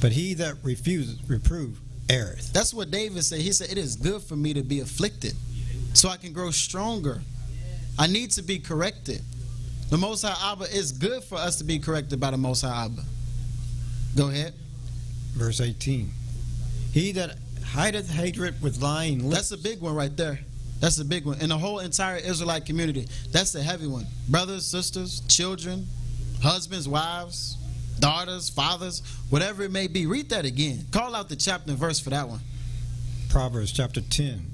but he that refuseth reproof erreth. That's what David said. He said, it is good for me to be afflicted so I can grow stronger. I need to be corrected. The Most High Abba, is good for us to be corrected by the Most High Abba. Go ahead. Verse 18. He that hideth hatred with lying lips. That's a big one right there. That's a big one. In the whole entire Israelite community, that's the heavy one. Brothers, sisters, children, husbands, wives, daughters, fathers, whatever it may be. Read that again. Call out the chapter and verse for that one. Proverbs chapter 10,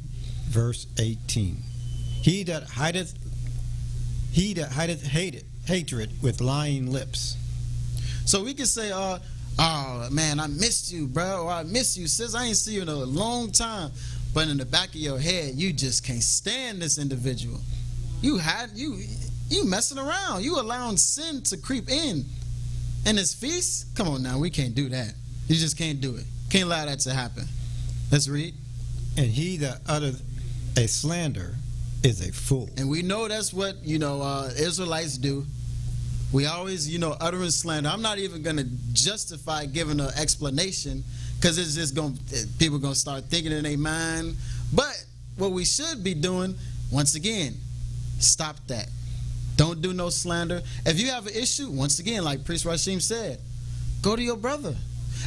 verse 18. He that hideth hatred with lying lips. So we can say, oh man, I missed you, bro, or I miss you, sis. I ain't see you in a long time. But in the back of your head, you just can't stand this individual. You messing around. You allowing sin to creep in. And this feast, come on now, we can't do that. You just can't do it. Can't allow that to happen. Let's read. And he that uttereth a slander is a fool. And we know that's what, Israelites do. We always, uttering slander. I'm not even going to justify giving an explanation because it's just people going to start thinking in their mind. But what we should be doing, once again, stop that. Don't do no slander. If you have an issue, once again, like Priest Rashim said, go to your brother.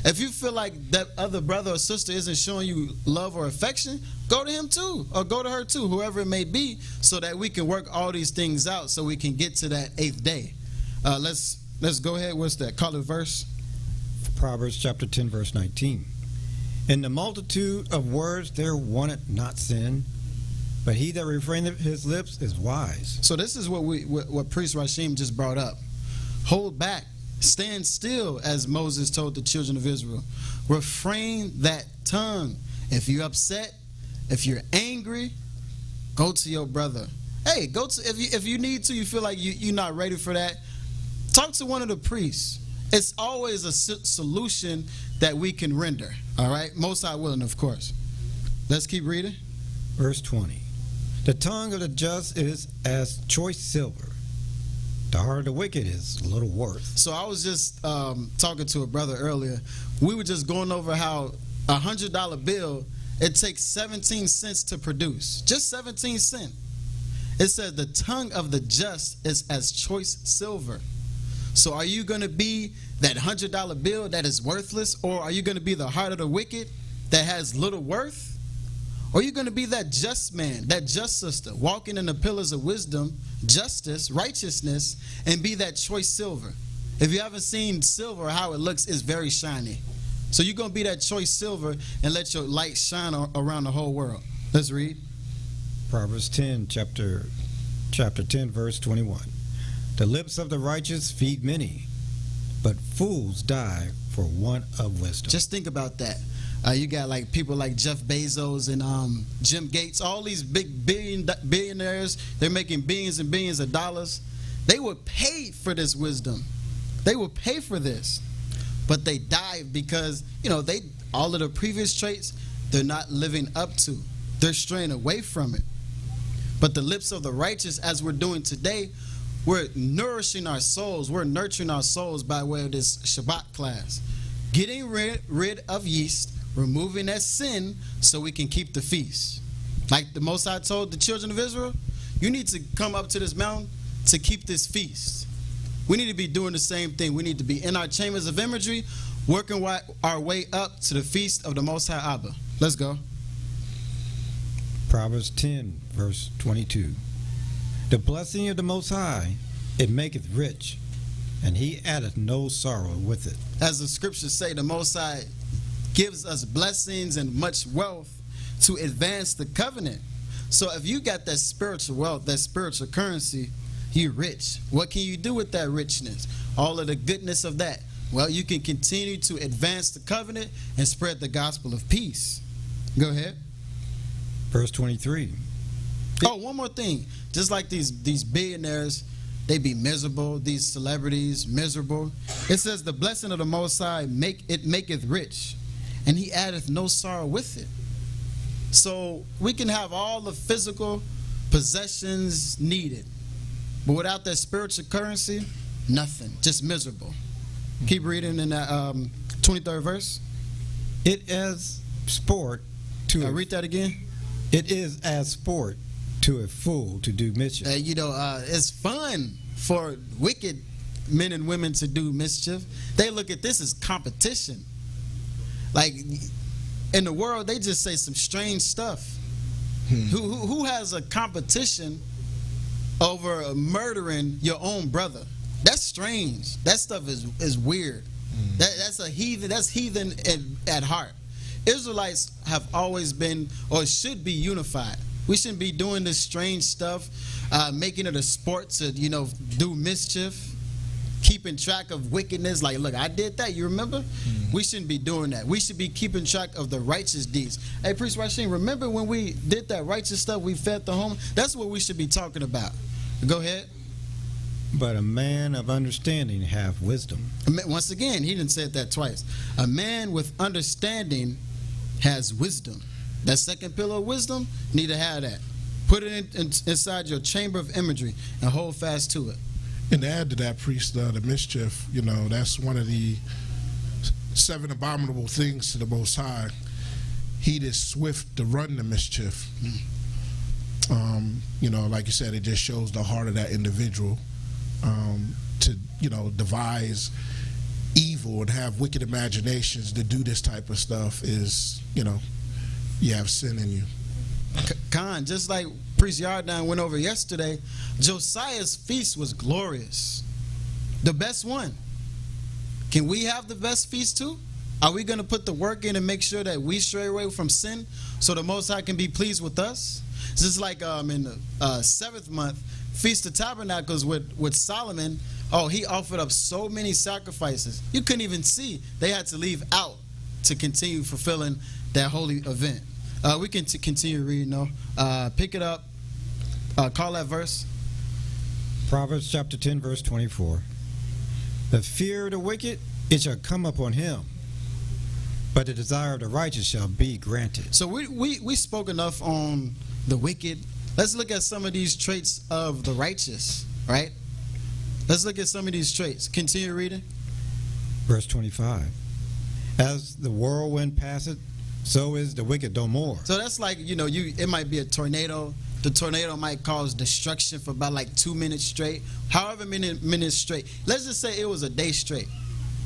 If you feel like that other brother or sister isn't showing you love or affection, go to him too, or go to her too, whoever it may be, so that we can work all these things out so we can get to that 8th day. Let's go ahead. What's that? Call it verse. Proverbs chapter 10, verse 19. In the multitude of words there wanteth not sin, but he that refraineth his lips is wise. So this is what Priest Rashim just brought up. Hold back. Stand still, as Moses told the children of Israel. Refrain that tongue. If you're upset, if you're angry, go to your brother. Hey, go to if you need to, you feel like you're not ready for that, talk to one of the priests. It's always a solution that we can render. All right? Most High willing, of course. Let's keep reading. Verse 20. The tongue of the just is as choice silver. The heart of the wicked is little worth. So I was just talking to a brother earlier. We were just going over how a $100 bill, it takes 17 cents to produce. Just 17 cents. It says the tongue of the just is as choice silver. So are you going to be that $100 bill that is worthless, or are you going to be the heart of the wicked that has little worth? Or you're going to be that just man, that just sister, walking in the pillars of wisdom, justice, righteousness, and be that choice silver. If you haven't seen silver, how it looks, it's very shiny. So you're going to be that choice silver and let your light shine around the whole world. Let's read. Proverbs 10, chapter 10, verse 21. The lips of the righteous feed many, but fools die for want of wisdom. Just think about that. You got like people like Jeff Bezos and Jim Gates, all these big billionaires. They're making billions and billions of dollars. They were paid for this wisdom. They will pay for this, but they died because all of the previous traits they're not living up to. They're straying away from it. But the lips of the righteous, as we're doing today, we're nourishing our souls. We're nurturing our souls by way of this Shabbat class, getting rid of yeast, removing that sin so we can keep the feast. Like the Most High told the children of Israel, you need to come up to this mountain to keep this feast. We need to be doing the same thing. We need to be in our chambers of imagery, working our way up to the feast of the Most High Abba. Let's go. Proverbs 10, verse 22. The blessing of the Most High, it maketh rich, and he addeth no sorrow with it. As the scriptures say, the Most High gives us blessings and much wealth to advance the covenant. So if you got that spiritual wealth, that spiritual currency, you're rich. What can you do with that richness? All of the goodness of that. Well, you can continue to advance the covenant and spread the gospel of peace. Go ahead. Verse 23. Oh, one more thing. Just like these billionaires, they be miserable. These celebrities, miserable. It says the blessing of the Most High maketh rich, and he addeth no sorrow with it. So we can have all the physical possessions needed, but without that spiritual currency, nothing. Just miserable. Keep reading in that 23rd verse. It is sport to read that again. It is as sport to a fool to do mischief. It's fun for wicked men and women to do mischief. They look at this as competition. Like in the world, they just say some strange stuff. Who has a competition over murdering your own brother? That's strange. That stuff is weird. That's a heathen. That's heathen at heart. Israelites have always been, or should be, unified. We shouldn't be doing this strange stuff, making it a sport to do mischief, keeping track of wickedness. Like, look, I did that. You remember? We shouldn't be doing that. We should be keeping track of the righteous deeds. Hey, Priest Rasheen, remember when we did that righteous stuff? We fed the home. That's what we should be talking about. Go ahead. But a man of understanding have wisdom. Once again, he didn't say it that twice. A man with understanding has wisdom. That second pillar of wisdom, you need to have that. Put it inside your chamber of imagery and hold fast to it. And to add to that, priest, the mischief, that's one of the 7 abominable things to the Most High. He is swift to run the mischief. Like you said, it just shows the heart of that individual to devise evil and have wicked imaginations to do this type of stuff is, you have sin in you. Khan, just like Priest Yardan went over yesterday, Josiah's feast was glorious. The best one. Can we have the best feast too? Are we going to put the work in and make sure that we stray away from sin so the Most High can be pleased with us? It's just like in the 7th month, Feast of Tabernacles with Solomon. Oh, he offered up so many sacrifices. You couldn't even see. They had to leave out to continue fulfilling that holy event. We can continue reading, though. Pick it up. Call that verse. Proverbs chapter 10, verse 24. The fear of the wicked, it shall come upon him, but the desire of the righteous shall be granted. So we spoke enough on the wicked. Let's look at some of these traits of the righteous, right? Let's look at some of these traits. Continue reading. Verse 25. As the whirlwind passeth, so is the wicked no more. So that's like, it might be a tornado. The tornado might cause destruction for about like 2 minutes straight, however many minutes straight. Let's just say it was a day straight.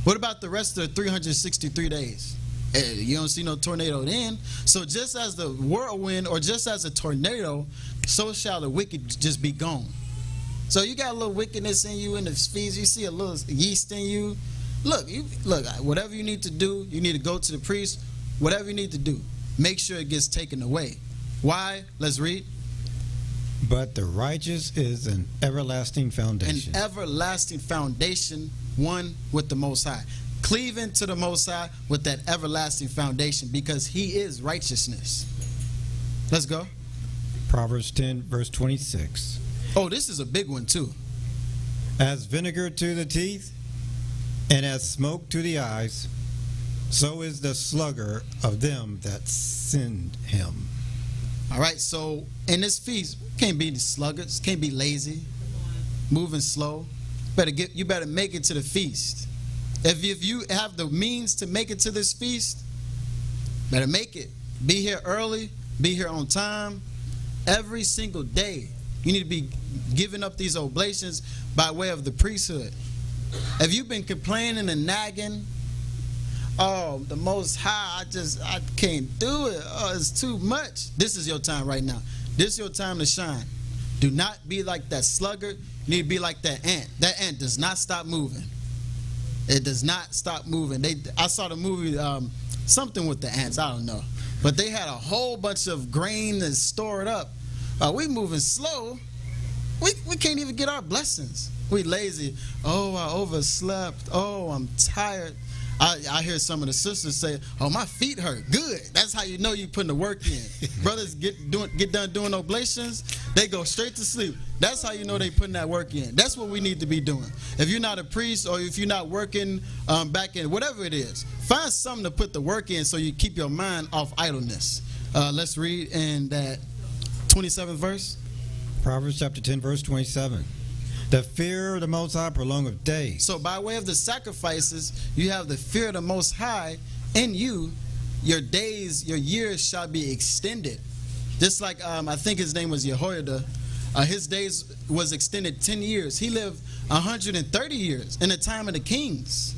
What about the rest of the 363 days? You don't see no tornado then. So just as the whirlwind or just as a tornado, so shall the wicked just be gone. So you got a little wickedness in you in the feast. You see a little yeast in you. Look, whatever you need to do, you need to go to the priest. Whatever you need to do, make sure it gets taken away. Why? Let's read. But the righteous is an everlasting foundation. An everlasting foundation, one with the Most High. Cleaving to the Most High with that everlasting foundation, because He is righteousness. Let's go. Proverbs 10, verse 26. Oh, this is a big one too. As vinegar to the teeth, and as smoke to the eyes, so is the sluggard of them that send him. All right, so in this feast, can't be sluggards, can't be lazy, moving slow. You better make it to the feast. If you have the means to make it to this feast, better make it. Be here early, be here on time. Every single day, you need to be giving up these oblations by way of the priesthood. If you've been complaining and nagging, oh, the Most High, I can't do it. Oh, it's too much. This is your time right now. This is your time to shine. Do not be like that sluggard. You need to be like that ant. That ant does not stop moving. It does not stop moving. I saw the movie, something with the ants, I don't know. But they had a whole bunch of grain that's stored up. We moving slow. We can't even get our blessings. We lazy. Oh, I overslept. Oh, I'm tired. I hear some of the sisters say, oh, my feet hurt. Good. That's how you know you're putting the work in. Brothers get done doing oblations, they go straight to sleep. That's how you know they putting that work in. That's what we need to be doing. If you're not a priest or if you're not working back in, whatever it is, find something to put the work in so you keep your mind off idleness. Let's read in that 27th verse. Proverbs chapter 10, verse 27. The fear of the Most High prolongeth days. So by way of the sacrifices, you have the fear of the Most High in you. Your days, your years shall be extended. Just like I think his name was H.O.W. His days was extended 10 years. He lived 130 years in the time of the kings.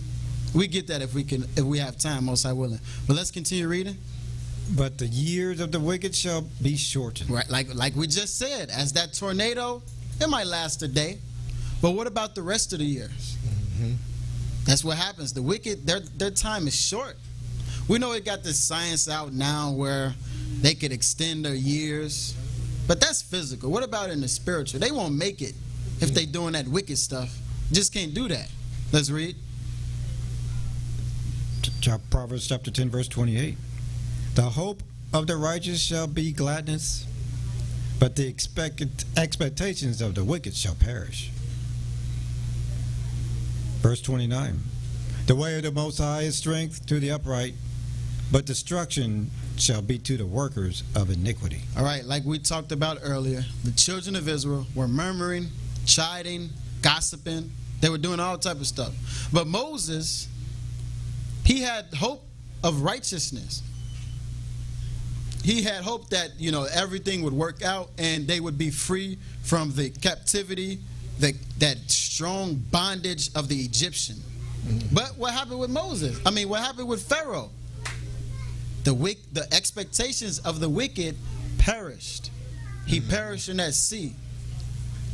We get that if we have time, Most High willing. But let's continue reading. But the years of the wicked shall be shortened. Right, like we just said, as that tornado, it might last a day. But what about the rest of the years? Mm-hmm. That's what happens. The wicked, their time is short. We know it got this science out now where they could extend their years. But that's physical. What about in the spiritual? They won't make it if they doing that wicked stuff. Just can't do that. Let's read. Proverbs chapter 10, verse 28. The hope of the righteous shall be gladness, but the expectations of the wicked shall perish. Verse 29. The way of the Most High is strength to the upright, but destruction shall be to the workers of iniquity. All right, like we talked about earlier, the children of Israel were murmuring, chiding, gossiping. They were doing all type of stuff. But Moses, he had hope of righteousness. He had hope that, everything would work out and they would be free from the captivity, that strong bondage of the Egyptian. Mm-hmm. But what happened with Moses? What happened with Pharaoh? The expectations of the wicked perished. He perished in that sea.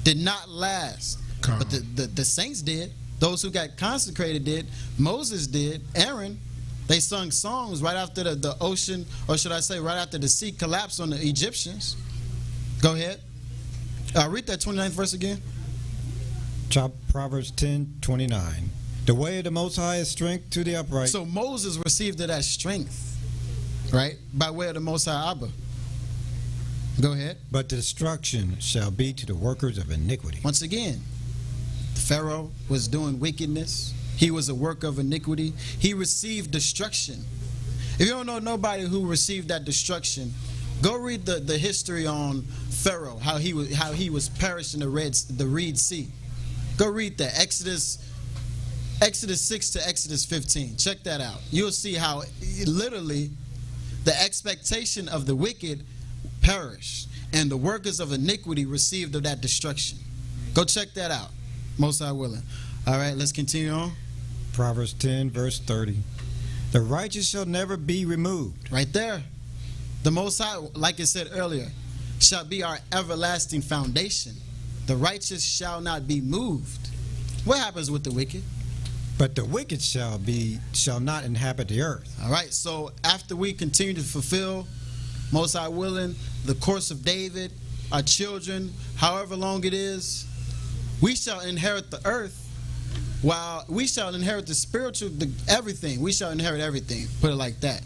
Did not last. But the saints did. Those who got consecrated did. Moses did. Aaron. They sung songs right after the ocean, or should I say right after the sea collapsed on the Egyptians. Go ahead. Read that 29th verse again. Proverbs 10:29. The way of the Most High is strength to the upright. So Moses received that strength, right? By way of the Most High Abba. Go ahead. But destruction shall be to the workers of iniquity. Once again, Pharaoh was doing wickedness. He was a work of iniquity. He received destruction. If you don't know nobody who received that destruction, go read the history on Pharaoh, how he was perished in the Red Sea. Go read that, Exodus 6 to Exodus 15. Check that out. You'll see how literally the expectation of the wicked perished and the workers of iniquity received of that destruction. Go check that out. Most High willing. All right, let's continue on. Proverbs 10, verse 30. The righteous shall never be removed. Right there. The Most High, like it said earlier, shall be our everlasting foundation. The righteous shall not be moved. What happens with the wicked? But the wicked shall not inhabit the earth. All right, so after we continue to fulfill, Most High willing, the course of David, our children, however long it is, we shall inherit the earth. While we shall inherit the spiritual, everything. We shall inherit everything. Put it like that.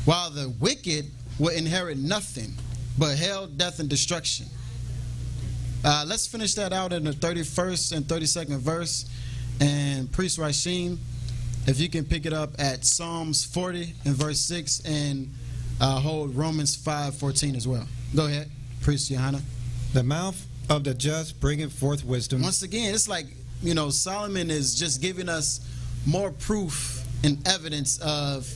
While the wicked will inherit nothing but hell, death, and destruction. Let's finish that out in the 31st and 32nd verse. And Priest Rashim, if you can pick it up at Psalms 40 and verse 6 and hold Romans 5:14 as well. Go ahead, Priest Johanna. The mouth of the just bringeth forth wisdom. Once again, it's like, Solomon is just giving us more proof and evidence of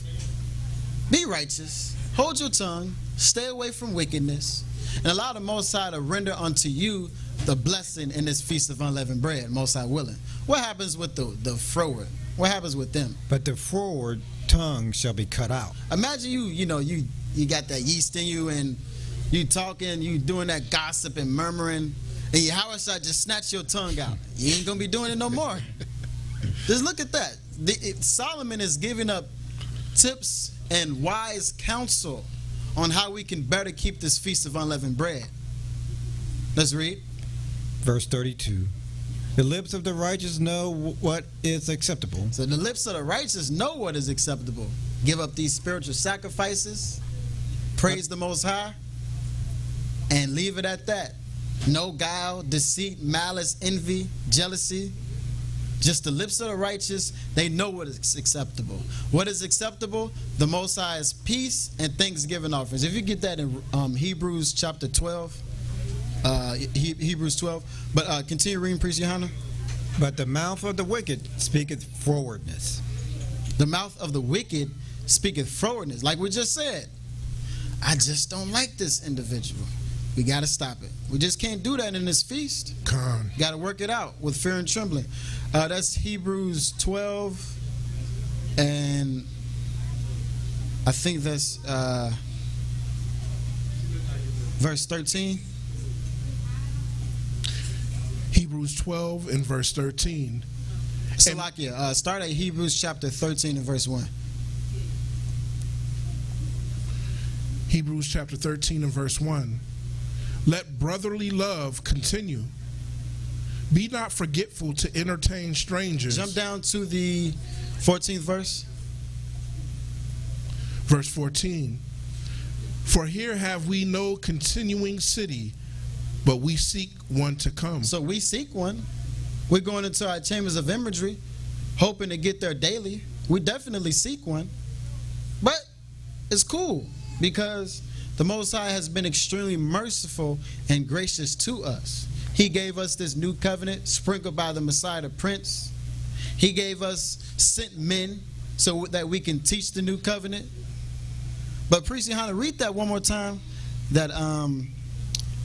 be righteous, hold your tongue, stay away from wickedness, and allow the Most High to render unto you the blessing in this feast of unleavened bread, Most High willing. What happens with the froward? What happens with them? But the froward tongue shall be cut out. Imagine you got that yeast in you and you talking, you doing that gossip and murmuring, and Yahushua just snatch your tongue out. You ain't gonna be doing it no more. Just look at that. Solomon is giving up tips and wise counsel on how we can better keep this feast of unleavened bread. Let's read. Verse 32. The lips of the righteous know what is acceptable. So the lips of the righteous know what is acceptable. Give up these spiritual sacrifices, praise the Most High, and leave it at that. No guile, deceit, malice, envy, jealousy. Just the lips of the righteous, they know what is acceptable. What is acceptable? The Most High's peace and thanksgiving offerings. If you get that in Hebrews chapter 12, Hebrews 12. But continue reading, Priest Johanna. But the mouth of the wicked speaketh frowardness. The mouth of the wicked speaketh frowardness. Like we just said, I just don't like this individual. We got to stop it. We just can't do that in this feast. Got to work it out with fear and trembling. That's Hebrews 12, and I think that's verse 13. Hebrews 12 and verse 13. Salakia, start at Hebrews chapter 13 and verse 1. Hebrews chapter 13 and verse 1. Let brotherly love continue. Be not forgetful to entertain strangers. Jump down to the 14th verse. Verse 14. For here have we no continuing city, but we seek one to come. So we seek one. We're going into our chambers of imagery, hoping to get there daily. We definitely seek one. But it's cool because the Most High has been extremely merciful and gracious to us. He gave us this new covenant sprinkled by the Messiah, the Prince. He gave us sent men so that we can teach the new covenant. But Priest Johanna, read that one more time. That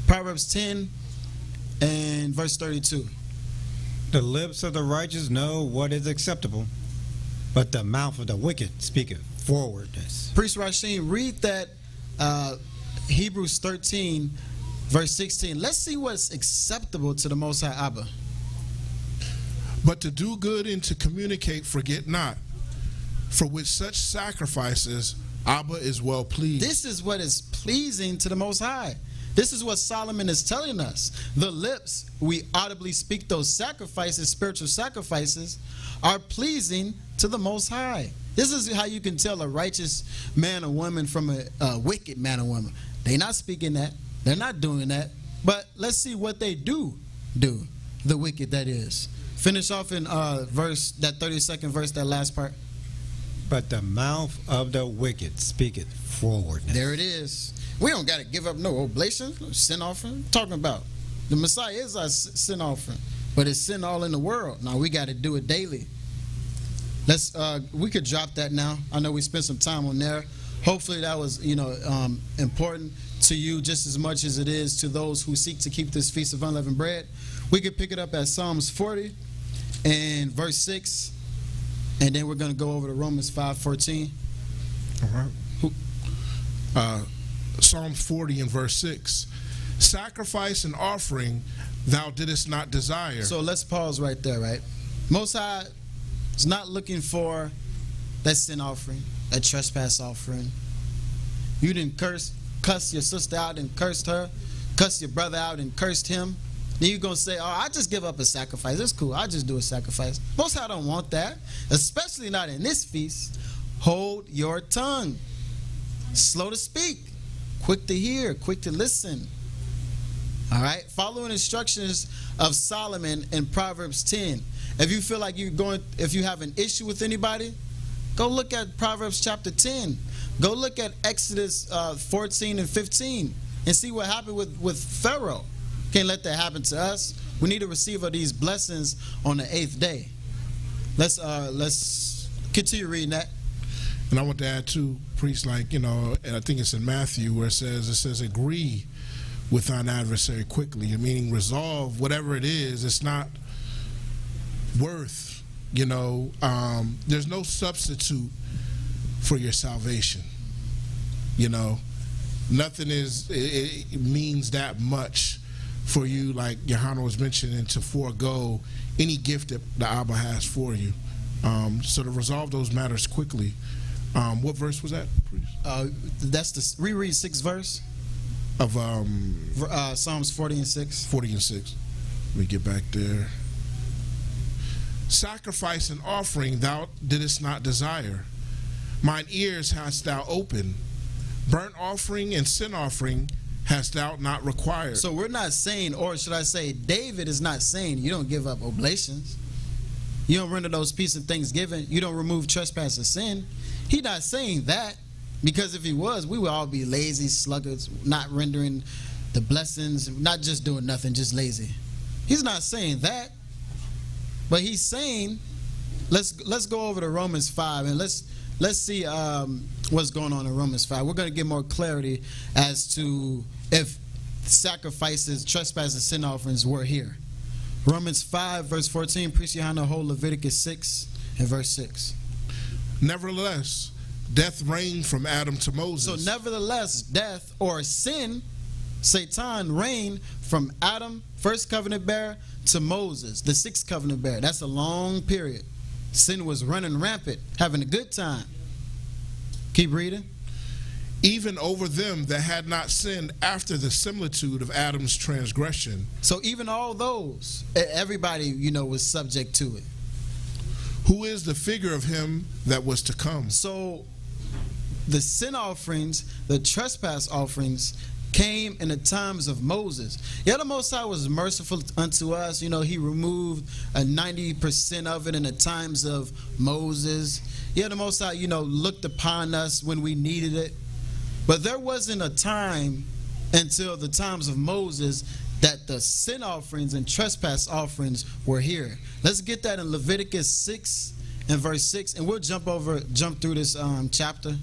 Proverbs 10 and verse 32. The lips of the righteous know what is acceptable, but the mouth of the wicked speaketh frowardness. Priest Rashim, read that Hebrews 13 verse 16. Let's see what's acceptable to the Most High Abba. But to do good and to communicate, forget not. For with such sacrifices, Abba is well pleased. This is what is pleasing to the Most High. This is what Solomon is telling us. The lips, we audibly speak those sacrifices, spiritual sacrifices, are pleasing to the Most High. This is how you can tell a righteous man or woman from a wicked man or woman. They're not speaking that. They're not doing that. But let's see what they do. The wicked, that is. Finish off in verse, that 32nd verse, that last part. But the mouth of the wicked speaketh frowardness. There it is. We don't got to give up no oblations, no sin offering. Talking about the Messiah is our sin offering, but it's sin all in the world. Now we got to do it daily. We could drop that now. I know we spent some time on there. Hopefully that was important to you just as much as it is to those who seek to keep this feast of unleavened bread. We could pick it up at Psalms 40 and verse 6. And then we're going to go over to Romans 5:14. All right. Psalm 40 and verse 6. Sacrifice and offering thou didst not desire. So let's pause right there, right? Most High is not looking for that sin offering, that trespass offering. You didn't cuss your sister out and cursed her, cuss your brother out and cursed him. Then you're going to say, oh, I just give up a sacrifice. It's cool. I just do a sacrifice. Most High don't want that, especially not in this feast. Hold your tongue. Slow to speak. Quick to hear. Quick to listen. All right? Following instructions of Solomon in Proverbs 10. If you feel like if you have an issue with anybody, go look at Proverbs chapter 10. Go look at Exodus 14 and 15 and see what happened with Pharaoh. Can't let that happen to us. We need to receive of these blessings on the 8th day. Let's continue reading that. And I want to add too, priest, like, and I think it's in Matthew where it says agree with thine adversary quickly, meaning resolve whatever it is. It's not worth, there's no substitute for your salvation. Nothing it means that much for you, like Johanna was mentioning, to forego any gift that the Abba has for you. So to resolve those matters quickly. What verse was that, priest? That's the reread 6th verse of Psalms 40 and 6. 40 and 6. Let me get back there. Sacrifice and offering thou didst not desire. Mine ears hast thou opened. Burnt offering and sin offering hast thou not required. So we're not saying, or should I say, David is not saying you don't give up oblations. You don't render those peace and thanksgiving. You don't remove trespass and sin. He's not saying that, because if he was, we would all be lazy sluggards, not rendering the blessings, not just doing nothing, just lazy. He's not saying that. But he's saying, let's go over to Romans 5 and let's see what's going on in Romans 5. We're going to get more clarity as to if sacrifices, trespass, and sin offerings were here. Romans 5 verse 14, Priest Johanna, hold Leviticus 6 and verse 6. Nevertheless, death reigned from Adam to Moses. So nevertheless, death or sin, Satan, reigned from Adam, first covenant bearer, to Moses, the sixth covenant bearer. That's a long period. Sin was running rampant, having a good time. Keep reading. Even over them that had not sinned after the similitude of Adam's transgression. So even all those, everybody, was subject to it. Who is the figure of him that was to come. So the sin offerings, the trespass offerings, came in the times of Moses. Yeah, the Most High was merciful unto us. He removed 90% of it in the times of Moses. Yeah, the Most High, looked upon us when we needed it. But there wasn't a time until the times of Moses that the sin offerings and trespass offerings were here. Let's get that in Leviticus 6 and verse 6, and we'll jump through this chapter.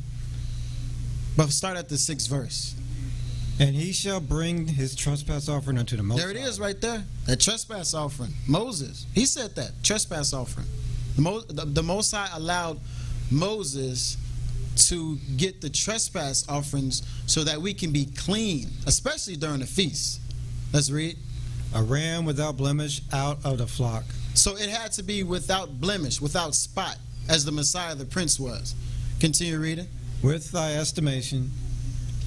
But start at the 6th verse. And he shall bring his trespass offering unto the Most High. There it is right there. That trespass offering. Moses. He said that. Trespass offering. The Most High allowed Moses to get the trespass offerings so that we can be clean, especially during the feast. Let's read. A ram without blemish out of the flock. So it had to be without blemish, without spot, as the Messiah, the Prince, was. Continue reading. With thy estimation,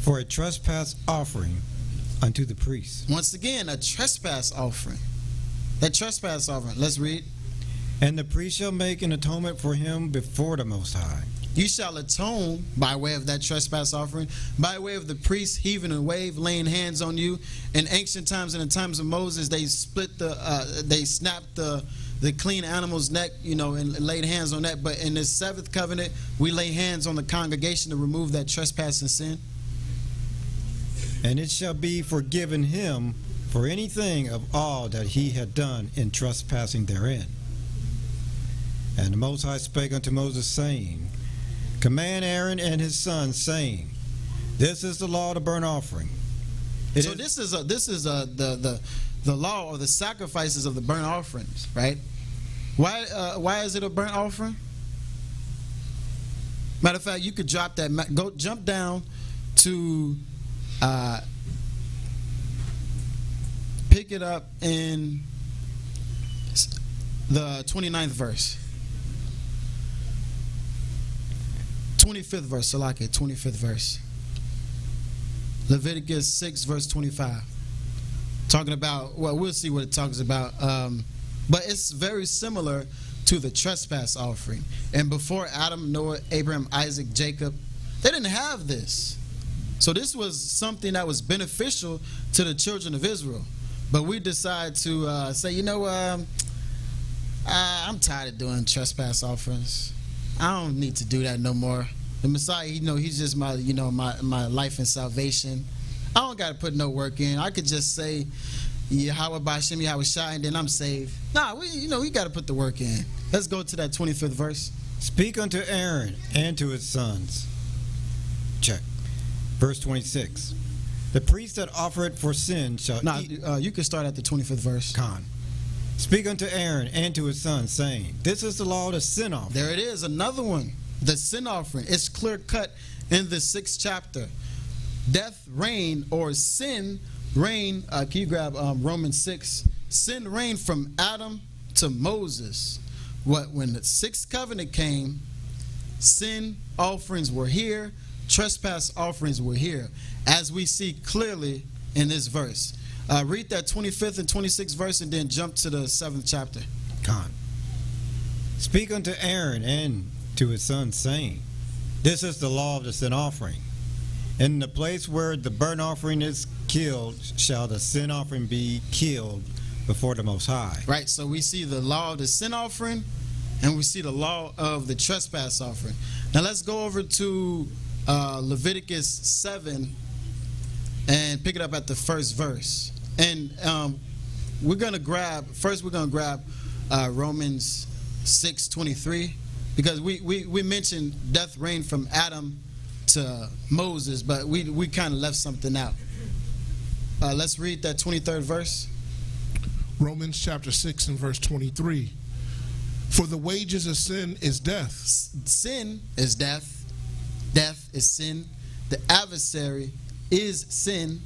for a trespass offering unto the priest. Once again, a trespass offering. That trespass offering. Let's read. And the priest shall make an atonement for him before the Most High. You shall atone by way of that trespass offering, by way of the priest heaving a wave, laying hands on you. In ancient times, in the times of Moses, they snapped the clean animal's neck, and laid hands on that. But in this 7th covenant, we lay hands on the congregation to remove that trespass and sin. And it shall be forgiven him for anything of all that he had done in trespassing therein. And the Most High spake unto Moses, saying, Command Aaron and his sons, saying, This is the law of the burnt offering. This is the law or the sacrifices of the burnt offerings, right? Why is it a burnt offering? Matter of fact, you could drop that. Jump down to pick it up in the 29th verse. 25th verse, Salaki, 25th verse. Leviticus 6, verse 25. Talking about, well, we'll see what it talks about. But it's very similar to the trespass offering. And before Adam, Noah, Abraham, Isaac, Jacob, they didn't have this. So this was something that was beneficial to the children of Israel. But we decide to say, you know, I'm tired of doing trespass offerings. I don't need to do that no more. The Messiah, he's just my life and salvation. I don't got to put no work in. I could just say, Yahweh B'Hashem, Yahweh Shai, and then I'm saved. Nah, we got to put the work in. Let's go to that 25th verse. Speak unto Aaron and to his sons. Check. Verse 26. The priest that offereth for sin shall eat. You can start at the 25th verse. Con. Speak unto Aaron and to his sons, saying, this is the law of the sin offering. There it is, another one. The sin offering. It's clear cut in the 6th chapter. Death reigned, or sin reigned. Can you grab Romans 6? Sin reigned from Adam to Moses. When the 6th covenant came, sin offerings were here, trespass offerings were here, as we see clearly in this verse. Read that 25th and 26th verse and then jump to the 7th chapter. Con. Speak unto Aaron and to his sons, saying, this is the law of the sin offering. In the place where the burnt offering is killed, shall the sin offering be killed before the Most High. Right, so we see the law of the sin offering, and we see the law of the trespass offering. Now let's go over to Leviticus 7 and pick it up at the 1st verse. And we're going to grab Romans 6:23, because we mentioned death reigned from Adam to Moses, but we kind of left something out. Let's read that 23rd verse. Romans chapter 6 and verse 23. For the wages of sin is death. Sin is death. Death is sin. The adversary is sin.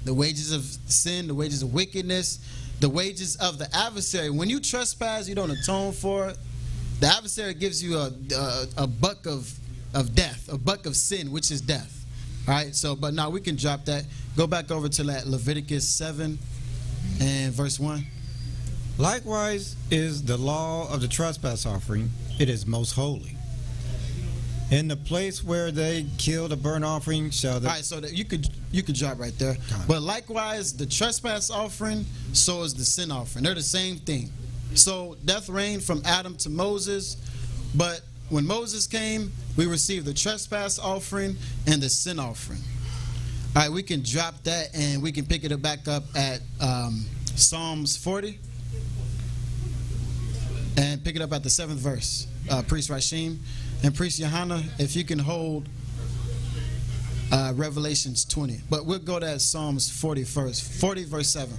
The wages of sin, the wages of wickedness, the wages of the adversary. When you trespass, you don't atone for it. The adversary gives you a buck of death, a buck of sin, which is death. All right, so, but now we can drop that. Go back over to that Leviticus 7 and verse 1. Likewise is the law of the trespass offering. It is most holy. In the place where they kill the burnt offering shall the... All right, so that you could drop right there. But likewise, the trespass offering, so is the sin offering. They're the same thing. So death reigned from Adam to Moses, but when Moses came, we received the trespass offering and the sin offering. All right, we can drop that and we can pick it back up at Psalms 40 and pick it up at the 7th verse. Priest Rashim and Priest Johanna, if you can hold Revelations 20. But we'll go to Psalms 40 first. 40 verse 7.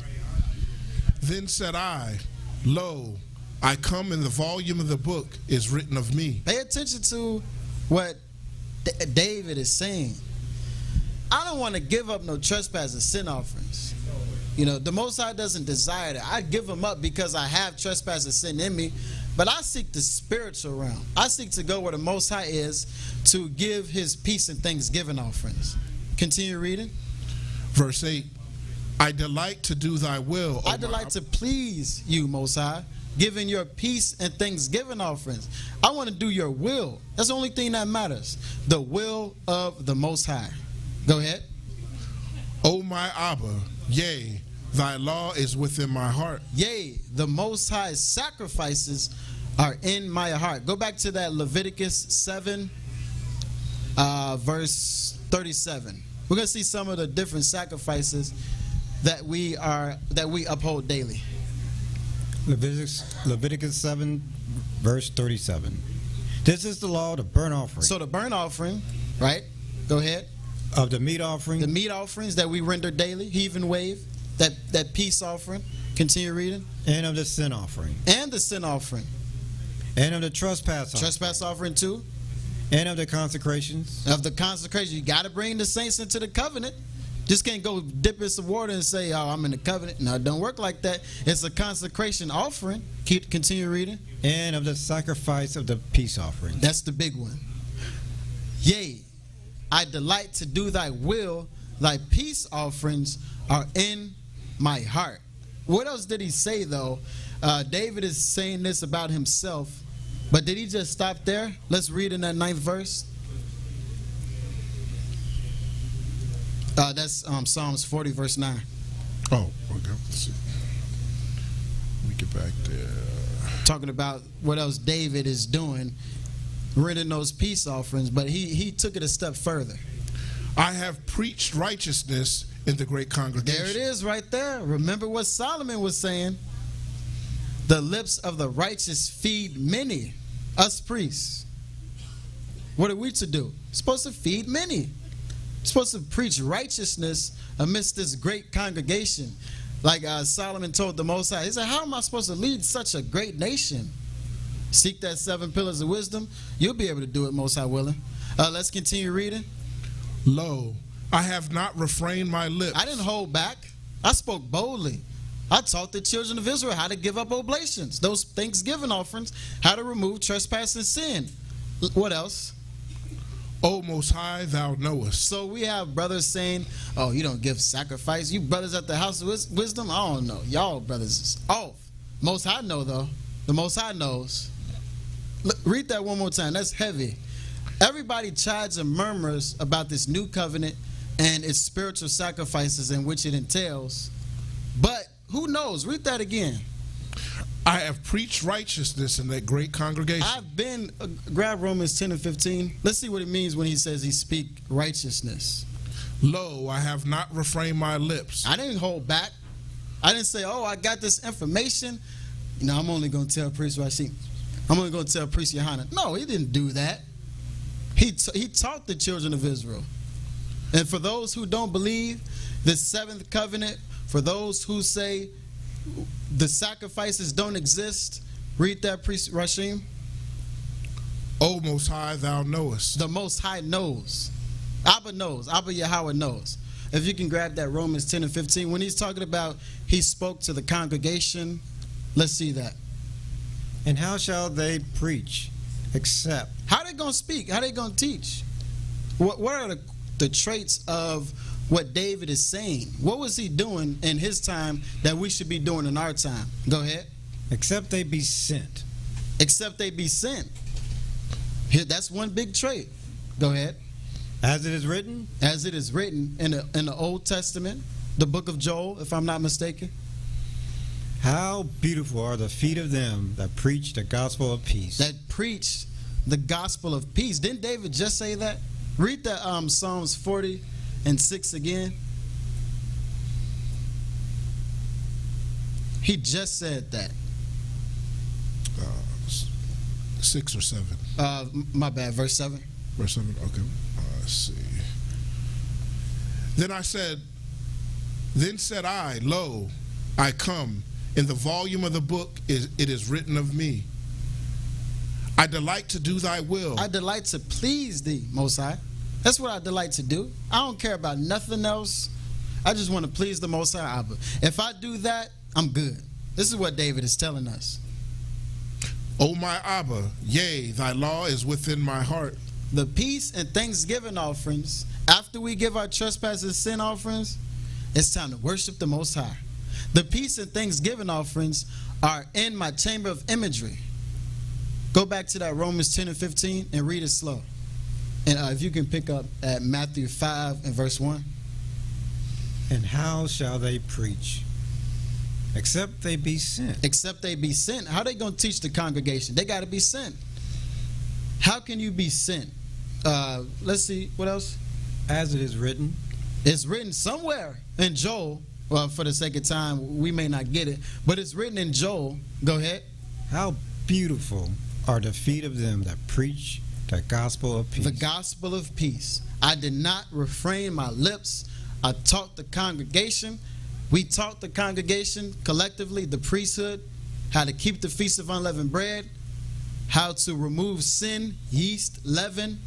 Then said I, lo, I come, in the volume of the book is written of me. Pay attention to what David is saying. I don't want to give up no trespass and sin offerings. You know, the Most High doesn't desire that. I give them up because I have trespass and sin in me, but I seek the spiritual realm. I seek to go where the Most High is to give his peace and thanksgiving offerings. Continue reading. Verse 8. I delight to do thy will, O I delight to please you, Most High, giving your peace and thanksgiving offerings. I want to do your will. That's the only thing that matters. The will of the Most High. Go ahead. O my Abba, yea, thy law is within my heart. Yea, the Most High's sacrifices are in my heart. Go back to that Leviticus 7, verse 37. We're going to see some of the different sacrifices that we uphold daily. Leviticus 7, verse 37. This is the law of the burnt offering. So the burnt offering, right? Go ahead. Of the meat offering. The meat offerings that we render daily, heave and wave, that peace offering. Continue reading. And of the sin offering. And the sin offering. And of the trespass offering. Trespass offering too. And of the consecrations. Of the consecration. You got to bring the saints into the covenant. Just can't go dip in some water and say, oh, I'm in the covenant. No, it don't work like that. It's a consecration offering. Continue reading. And of the sacrifice of the peace offering. That's the big one. Yea, I delight to do thy will. Thy peace offerings are in my heart. What else did he say, though? David is saying this about himself. But did he just stop there? Let's read in that 9th verse. That's Psalms 40, verse 9. Oh, okay. Let's see. Let me get back there. Talking about what else David is doing, rendering those peace offerings, but he took it a step further. I have preached righteousness in the great congregation. There it is right there. Remember what Solomon was saying. The lips of the righteous feed many, us priests. What are we to do? Supposed to feed many. Supposed to preach righteousness amidst this great congregation. Like Solomon told the Most High, he said, how am I supposed to lead such a great nation? Seek that 7 pillars of wisdom. You'll be able to do it, Most High willing. Let's continue reading. Lo, I have not refrained my lips. I didn't hold back. I spoke boldly. I taught the children of Israel how to give up oblations, those thanksgiving offerings, how to remove trespass and sin. What else? O Most High, thou knowest. So we have brothers saying, oh, you don't give sacrifice. You brothers at the house of wisdom, I don't know. Y'all brothers is off. Most High know, though. The Most High knows. Read that one more time. That's heavy. Everybody chides and murmurs about this new covenant and its spiritual sacrifices in which it entails. But who knows? Read that again. I have preached righteousness in that great congregation. I've been, grab Romans 10 and 15. Let's see what it means when he says he speak righteousness. Lo, I have not refrained my lips. I didn't hold back. I didn't say, oh, I got this information. You know, I'm only going to tell Priest Rashid. I'm only going to tell Priest Yohanan. No, he didn't do that. He taught the children of Israel. And for those who don't believe the 7th covenant, for those who say the sacrifices don't exist, read that, Priest Rashid. O Most High, thou knowest. The Most High knows. Abba knows. Abba Yahweh knows. If you can grab that Romans 10 and 15. When he's talking about he spoke to the congregation, let's see that. And how shall they preach except? How they going to speak? How they going to teach? What are the traits of what David is saying? What was he doing in his time that we should be doing in our time? Go ahead. Except they be sent. Except they be sent. Here, that's one big trait. Go ahead. As it is written? As it is written in the Old Testament, the book of Joel, if I'm not mistaken. How beautiful are the feet of them that preach the gospel of peace. That preach the gospel of peace. Didn't David just say that? Read that Psalms 40 and 6 again. He just said that. 6 or 7. My bad, verse 7. Verse 7, okay. Let's see. Then said I, lo, I come. In the volume of the book it is written of me. I delight to do thy will. I delight to please thee, Most High. That's what I delight to do. I don't care about nothing else. I just want to please the Most High Abba. If I do that, I'm good. This is what David is telling us. O my Abba, yea, thy law is within my heart. The peace and thanksgiving offerings, after we give our trespasses sin offerings, it's time to worship the Most High. The peace and thanksgiving offerings are in my chamber of imagery. Go back to that Romans 10 and 15 and read it slow. And if you can pick up at Matthew 5 and verse 1. And how shall they preach? Except they be sent. Except they be sent. How are they going to teach the congregation? They got to be sent. How can you be sent? Let's see. What else? As it is written. It's written somewhere in Joel. Well, for the sake of time, we may not get it. But it's written in Joel. Go ahead. How beautiful are the feet of them that preach the gospel of peace. The gospel of peace. I did not refrain my lips. I taught the congregation. We taught the congregation collectively, the priesthood, how to keep the Feast of Unleavened Bread. how to remove sin, yeast, leaven.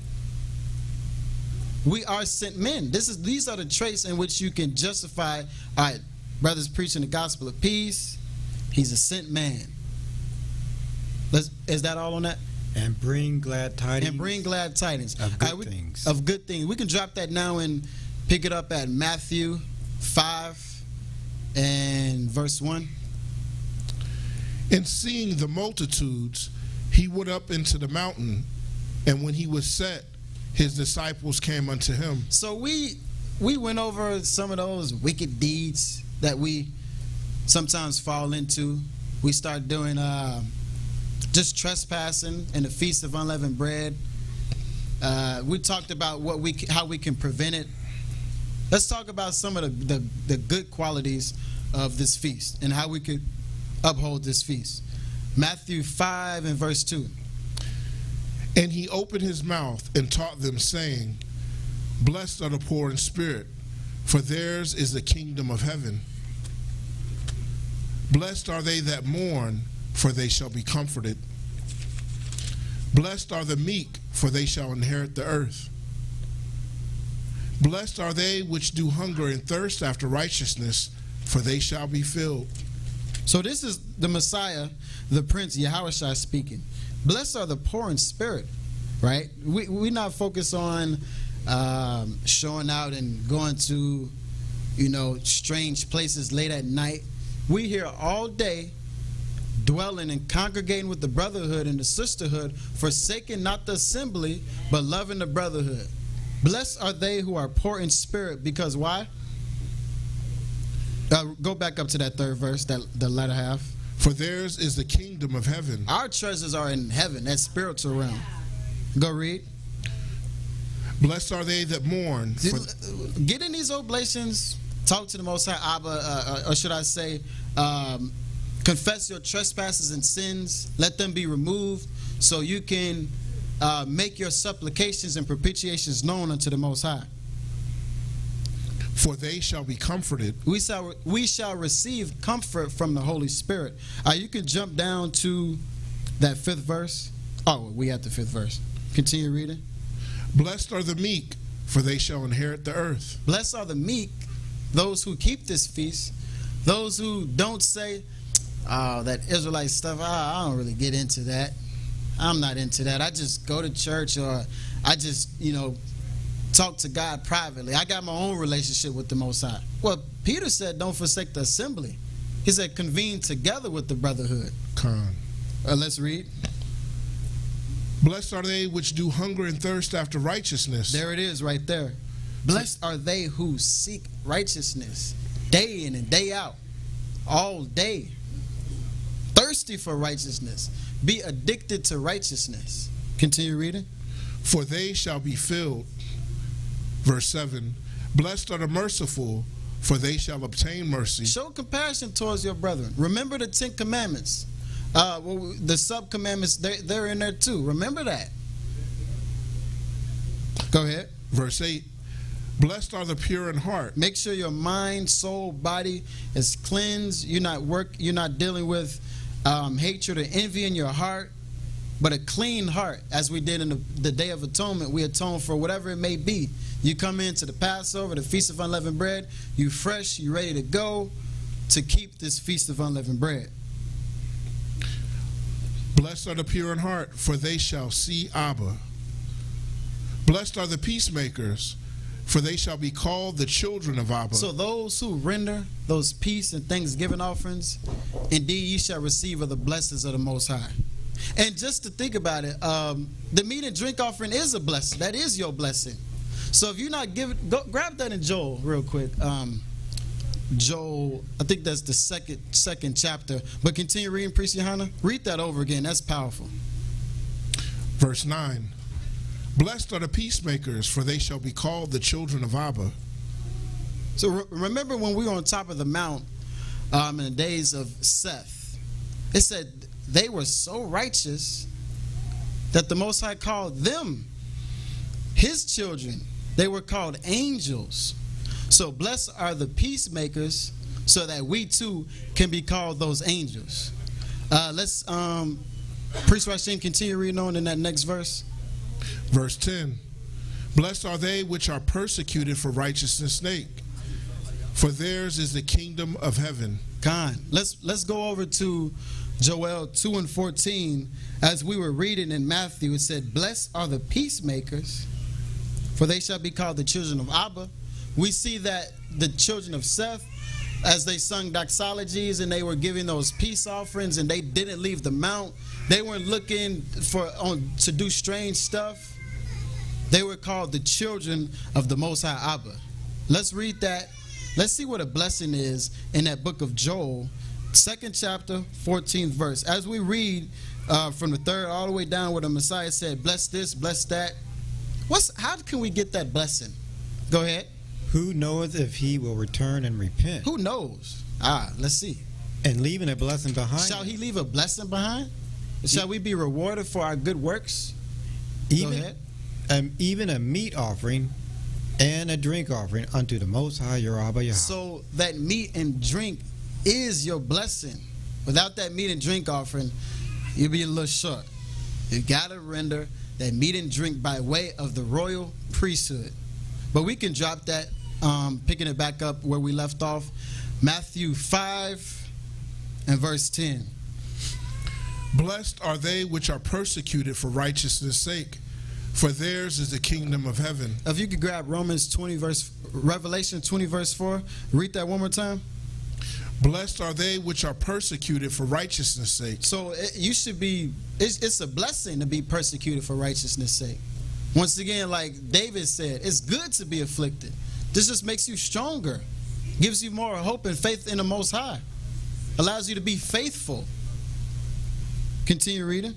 We are sent men. These are the traits in which you can justify. All right, brother's preaching the gospel of peace. He's a sent man. Is that all on that? And bring glad tidings. And bring glad tidings. Of good things. Of good things. We can drop that now and pick it up at Matthew 5 and verse 1. And seeing the multitudes, he went up into the mountain, and when he was set, his disciples came unto him. So we went over some of those wicked deeds that we sometimes fall into. We start doing just trespassing in the Feast of Unleavened Bread. We talked about how we can prevent it. Let's talk about some of the good qualities of this feast and how we could uphold this feast. Matthew 5 and verse 2. And he opened his mouth and taught them, saying, Blessed are the poor in spirit, for theirs is the kingdom of heaven. Blessed are they that mourn, for they shall be comforted. Blessed are the meek, for they shall inherit the earth. Blessed are they which do hunger and thirst after righteousness, for they shall be filled. So this is the Messiah, the Prince, Yahushua speaking. Blessed are the poor in spirit, right? We're not focused on showing out and going to, strange places late at night. We here all day dwelling and congregating with the brotherhood and the sisterhood, forsaking not the assembly, but loving the brotherhood. Blessed are they who are poor in spirit, because why? Go back up to that third verse, the latter half. For theirs is the kingdom of heaven. Our treasures are in heaven, that spiritual realm. Go read. Blessed are they that mourn. Get in these oblations, talk to the Most High, Abba, or should I say, confess your trespasses and sins, let them be removed, so you can make your supplications and propitiations known unto the Most High. For they shall be comforted. We shall receive comfort from the Holy Spirit. You can jump down to that 5th verse. Oh, we at the 5th verse. Continue reading. Blessed are the meek, for they shall inherit the earth. Blessed are the meek, those who keep this feast, those who don't say, oh, that Israelite stuff, I don't really get into that. I'm not into that. I just go to church, or I just, talk to God privately. I got my own relationship with the Most High. Well, Peter said, don't forsake the assembly. He said, convene together with the brotherhood. Let's read. Blessed are they which do hunger and thirst after righteousness. There it is right there. Blessed are they who seek righteousness day in and day out, all day. Thirsty for righteousness. Be addicted to righteousness. Continue reading. For they shall be filled. Verse 7. Blessed are the merciful, for they shall obtain mercy. Show compassion towards your brethren. Remember the 10 commandments. The sub-commandments, they're in there too. Remember that. Go ahead. Verse 8. Blessed are the pure in heart. Make sure your mind, soul, body is cleansed. You're not dealing with hatred or envy in your heart, but a clean heart. As we did in the Day of Atonement, we atone for whatever it may be. You come into the Passover, the Feast of Unleavened Bread, you fresh, you ready to go to keep this Feast of Unleavened Bread. Blessed are the pure in heart, for they shall see Abba. Blessed are the peacemakers, for they shall be called the children of Abba. So those who render those peace and thanksgiving offerings, indeed ye shall receive of the blessings of the Most High. And just to think about it, the meat and drink offering is a blessing. That is your blessing. So if you're not giving, grab that in Joel real quick. Joel, I think that's the second chapter. But continue reading, Priest Johanna. Read that over again. That's powerful. Verse 9. Blessed are the peacemakers, for they shall be called the children of Abba. So remember when we were on top of the mount in the days of Seth, it said they were so righteous that the Most High called them his children. They were called angels. So blessed are the peacemakers, so that we too can be called those angels. Let's Priest Rashim, continue reading on in that next verse. Verse 10. Blessed are they which are persecuted for righteousness' sake, for theirs is the kingdom of heaven. Con. Let's go over to Joel 2:14. As we were reading in Matthew, it said, blessed are the peacemakers, for they shall be called the children of Abba. We see that the children of Seth, as they sung doxologies and they were giving those peace offerings and they didn't leave the mount, they weren't looking to do strange stuff. They were called the children of the Most High Abba. Let's read that. Let's see what a blessing is in that book of Joel, 2nd chapter, 14th verse. As we read from the 3rd all the way down where the Messiah said, bless this, bless that. How can we get that blessing? Go ahead. Who knoweth if he will return and repent? Who knows? Let's see. And leaving a blessing behind. Shall he leave a blessing behind? Shall we be rewarded for our good works? Go ahead. Even a meat offering and a drink offering unto the Most High your Abba Yahweh. So that meat and drink is your blessing. Without that meat and drink offering, you'll be a little short. You got to render that meat and drink by way of the royal priesthood. But we can drop that, picking it back up where we left off. Matthew 5 and verse 10. Blessed are they which are persecuted for righteousness' sake, for theirs is the kingdom of heaven. If you could grab Revelation 20 verse 4, read that one more time. Blessed are they which are persecuted for righteousness' sake. So it's a blessing to be persecuted for righteousness' sake. Once again, like David said, it's good to be afflicted. This just makes you stronger, gives you more hope and faith in the Most High, allows you to be faithful. Continue reading.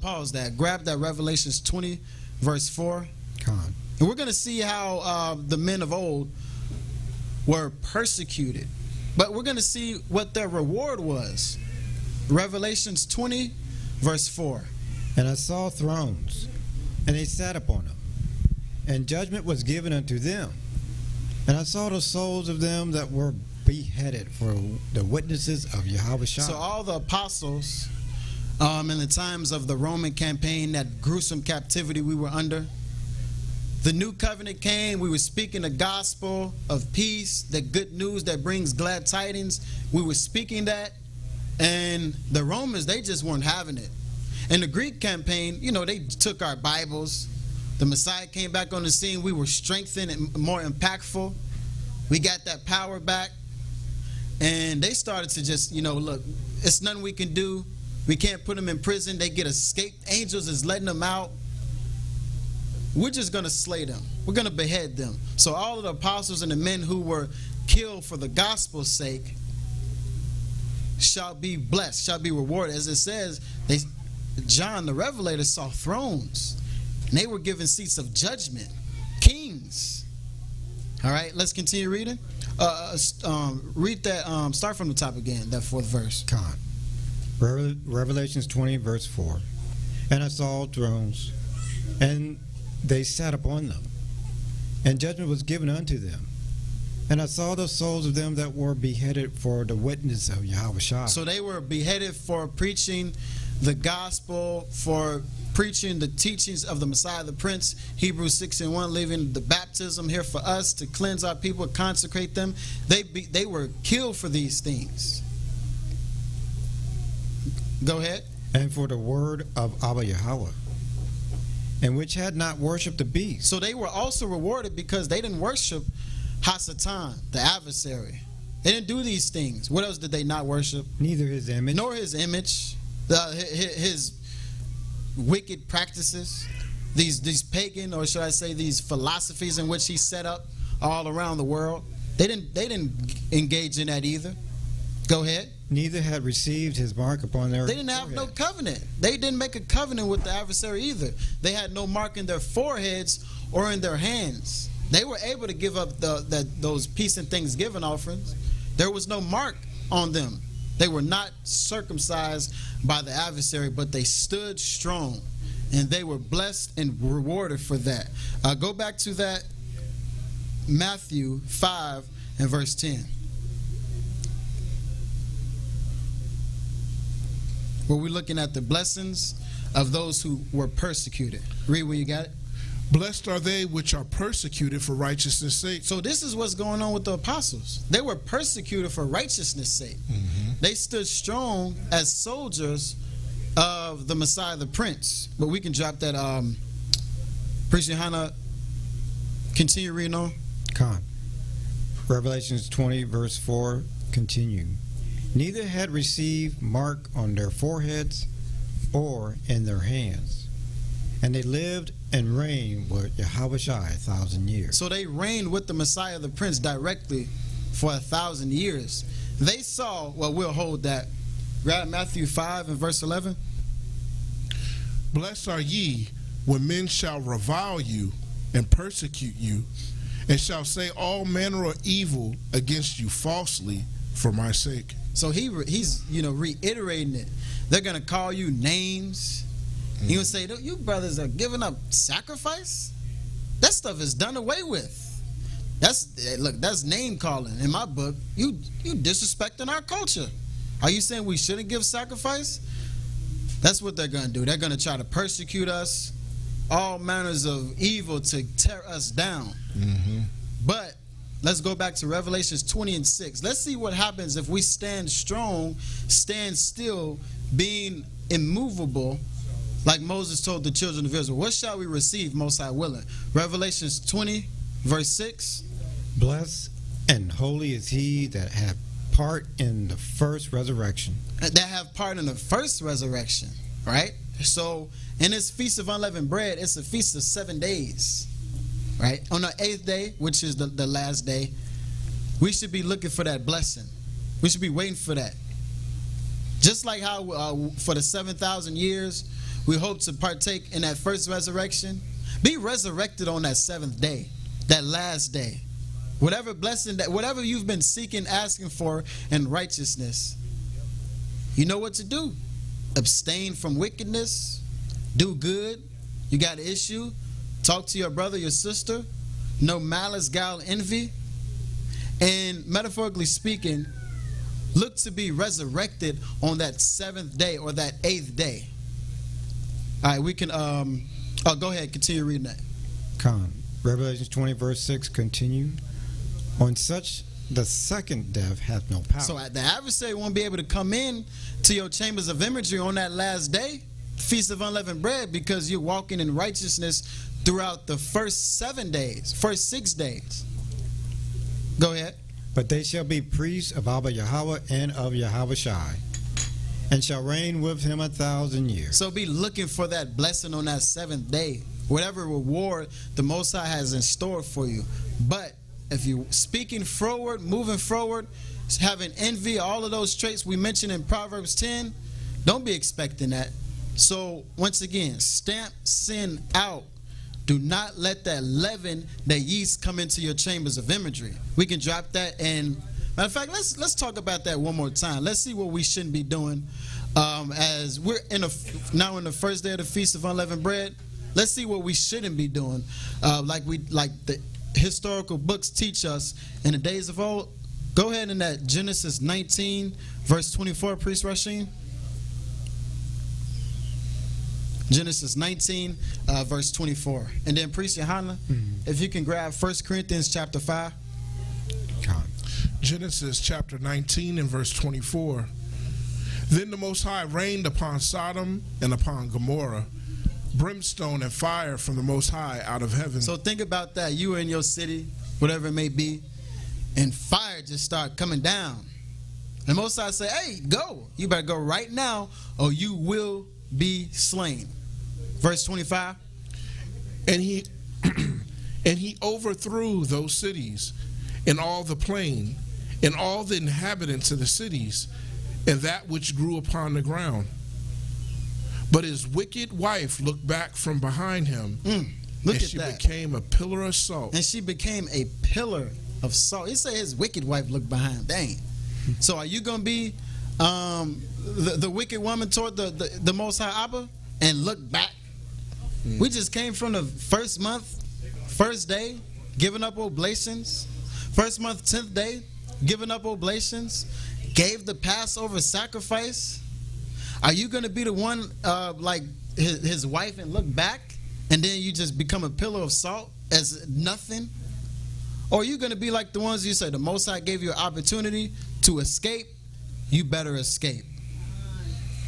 Pause that. Grab that Revelations 20, verse 4. Come on. And we're going to see how the men of old were persecuted. But we're going to see what their reward was. Revelations 20, verse 4. And I saw thrones, and they sat upon them, and judgment was given unto them. And I saw the souls of them that were beheaded for the witnesses of Yahweh. So all the apostles in the times of the Roman campaign, that gruesome captivity we were under, the new covenant came. We were speaking the gospel of peace, the good news that brings glad tidings. We were speaking that, and the Romans, they just weren't having it. In the Greek campaign, they took our Bibles. The Messiah came back on the scene. We were strengthened and more impactful. We got that power back. And they started to just, look, it's nothing we can do. We can't put them in prison. They get escaped. Angels is letting them out. We're just going to slay them. We're going to behead them. So all of the apostles and the men who were killed for the gospel's sake shall be blessed, shall be rewarded. As it says, John the Revelator saw thrones, and they were given seats of judgment, kings. All right, let's continue reading. Read that, start from the top again, that 4th verse. God. Revelations 20, verse 4. And I saw thrones, and they sat upon them, and judgment was given unto them. And I saw the souls of them that were beheaded for the witness of Yahweh. So they were beheaded for preaching the gospel, for preaching the teachings of the Messiah, the Prince. Hebrews 6:1, leaving the baptism here for us to cleanse our people, consecrate them. They were killed for these things. Go ahead. And for the word of Abba Yahweh, and which had not worshipped the beast. So they were also rewarded because they didn't worship Hasatan, the adversary. They didn't do these things. What else did they not worship? Neither his image. Nor his image. His wicked practices. These pagan, or should I say these philosophies in which he set up all around the world. They didn't engage in that either. Go ahead. Neither had received his mark upon their They didn't have forehead. no covenant. They didn't make a covenant with the adversary either. They had no mark in their foreheads or in their hands. They were able to give up those peace and thanksgiving offerings. There was no mark on them. They were not circumcised by the adversary, but they stood strong, and they were blessed and rewarded for that. Go back to that Matthew 5 and verse 10. where we're looking at the blessings of those who were persecuted. Read where you got it. Blessed are they which are persecuted for righteousness' sake. So this is what's going on with the apostles. They were persecuted for righteousness' sake. They stood strong as soldiers of the Messiah, the Prince. But we can drop that. Priest Johanna, continue reading on. Con. Revelations 20, verse 4, continue. Neither had received mark on their foreheads or in their hands. And they lived and reigned with Yahweh 1,000 years. So they reigned with the Messiah, the Prince, directly for 1,000 years. They saw, well, we'll hold that. Grab Matthew 5 and verse 11. Blessed are ye when men shall revile you and persecute you, and shall say all manner of evil against you falsely for my sake. So he's reiterating it. They're going to call you names. He would say, you brothers are giving up sacrifice? That stuff is done away with. That's name calling in my book. You disrespecting our culture. Are you saying we shouldn't give sacrifice? That's what they're going to do. They're going to try to persecute us, all manners of evil to tear us down. But let's go back to Revelations 20 and 6. Let's see what happens if we stand strong, stand still, being immovable, like Moses told the children of Israel. What shall we receive, Most High willing? Revelations 20, verse 6. Blessed and holy is he that hath part in the first resurrection. That have part in the first resurrection, right? So in this Feast of Unleavened Bread, it's a feast of 7 days, right? On the 8th day, which is the last day, we should be looking for that blessing. We should be waiting for that. Just like how for the 7,000 years, we hope to partake in that first resurrection. Be resurrected on that 7th day, that last day. Whatever blessing, whatever you've been seeking, asking for in righteousness, you know what to do. Abstain from wickedness. Do good. You got an issue, talk to your brother, your sister. No malice, guile, envy. And metaphorically speaking, look to be resurrected on that 7th day or that 8th day. All right, we can, go ahead, continue reading that. Con. Revelation 20, verse 6, continue. On such the second death hath no power. So the adversary won't be able to come in to your chambers of imagery on that last day, Feast of Unleavened Bread, because you're walking in righteousness throughout the first 7 days, first 6 days. Go ahead. But they shall be priests of Abba Yahweh and of Yahweh Shai, and shall reign with him 1,000 years. So be looking for that blessing on that 7th day, whatever reward the Most High has in store for you. But if you're speaking forward, moving forward, having envy, all of those traits we mentioned in Proverbs 10, don't be expecting that. So once again, stamp sin out. Do not let that leaven, that yeast, come into your chambers of imagery. We can drop that. And matter of fact, let's talk about that one more time. Let's see what we shouldn't be doing as we're now in the first day of the Feast of Unleavened Bread. Let's see what we shouldn't be doing, like the historical books teach us in the days of old. Go ahead in that Genesis 19, verse 24, Priest Rasheen. Genesis 19, verse 24. And then Priest Johanna, if you can grab 1 Corinthians chapter 5. Genesis chapter 19 and verse 24. Then the Most High rained upon Sodom and upon Gomorrah brimstone and fire from the Most High out of heaven. So think about that. You are in your city, whatever it may be, and fire just start coming down. And Most High say, hey, go. You better go right now or you will be slain. Verse 25. And he overthrew those cities and all the plain and all the inhabitants of the cities and that which grew upon the ground. But his wicked wife looked back from behind him, Look and at she that. became a pillar of salt. And she became a pillar of salt. He said his wicked wife looked behind. Dang. So are you going to be the wicked woman toward the Most High Abba and look back? We just came from the first month, first day, giving up oblations. First month, 10th day, giving up oblations. Gave the Passover sacrifice. Are you going to be the one like his wife and look back and then you just become a pillar of salt as nothing? Or are you going to be like the ones you say, the Most High gave you an opportunity to escape, you better escape.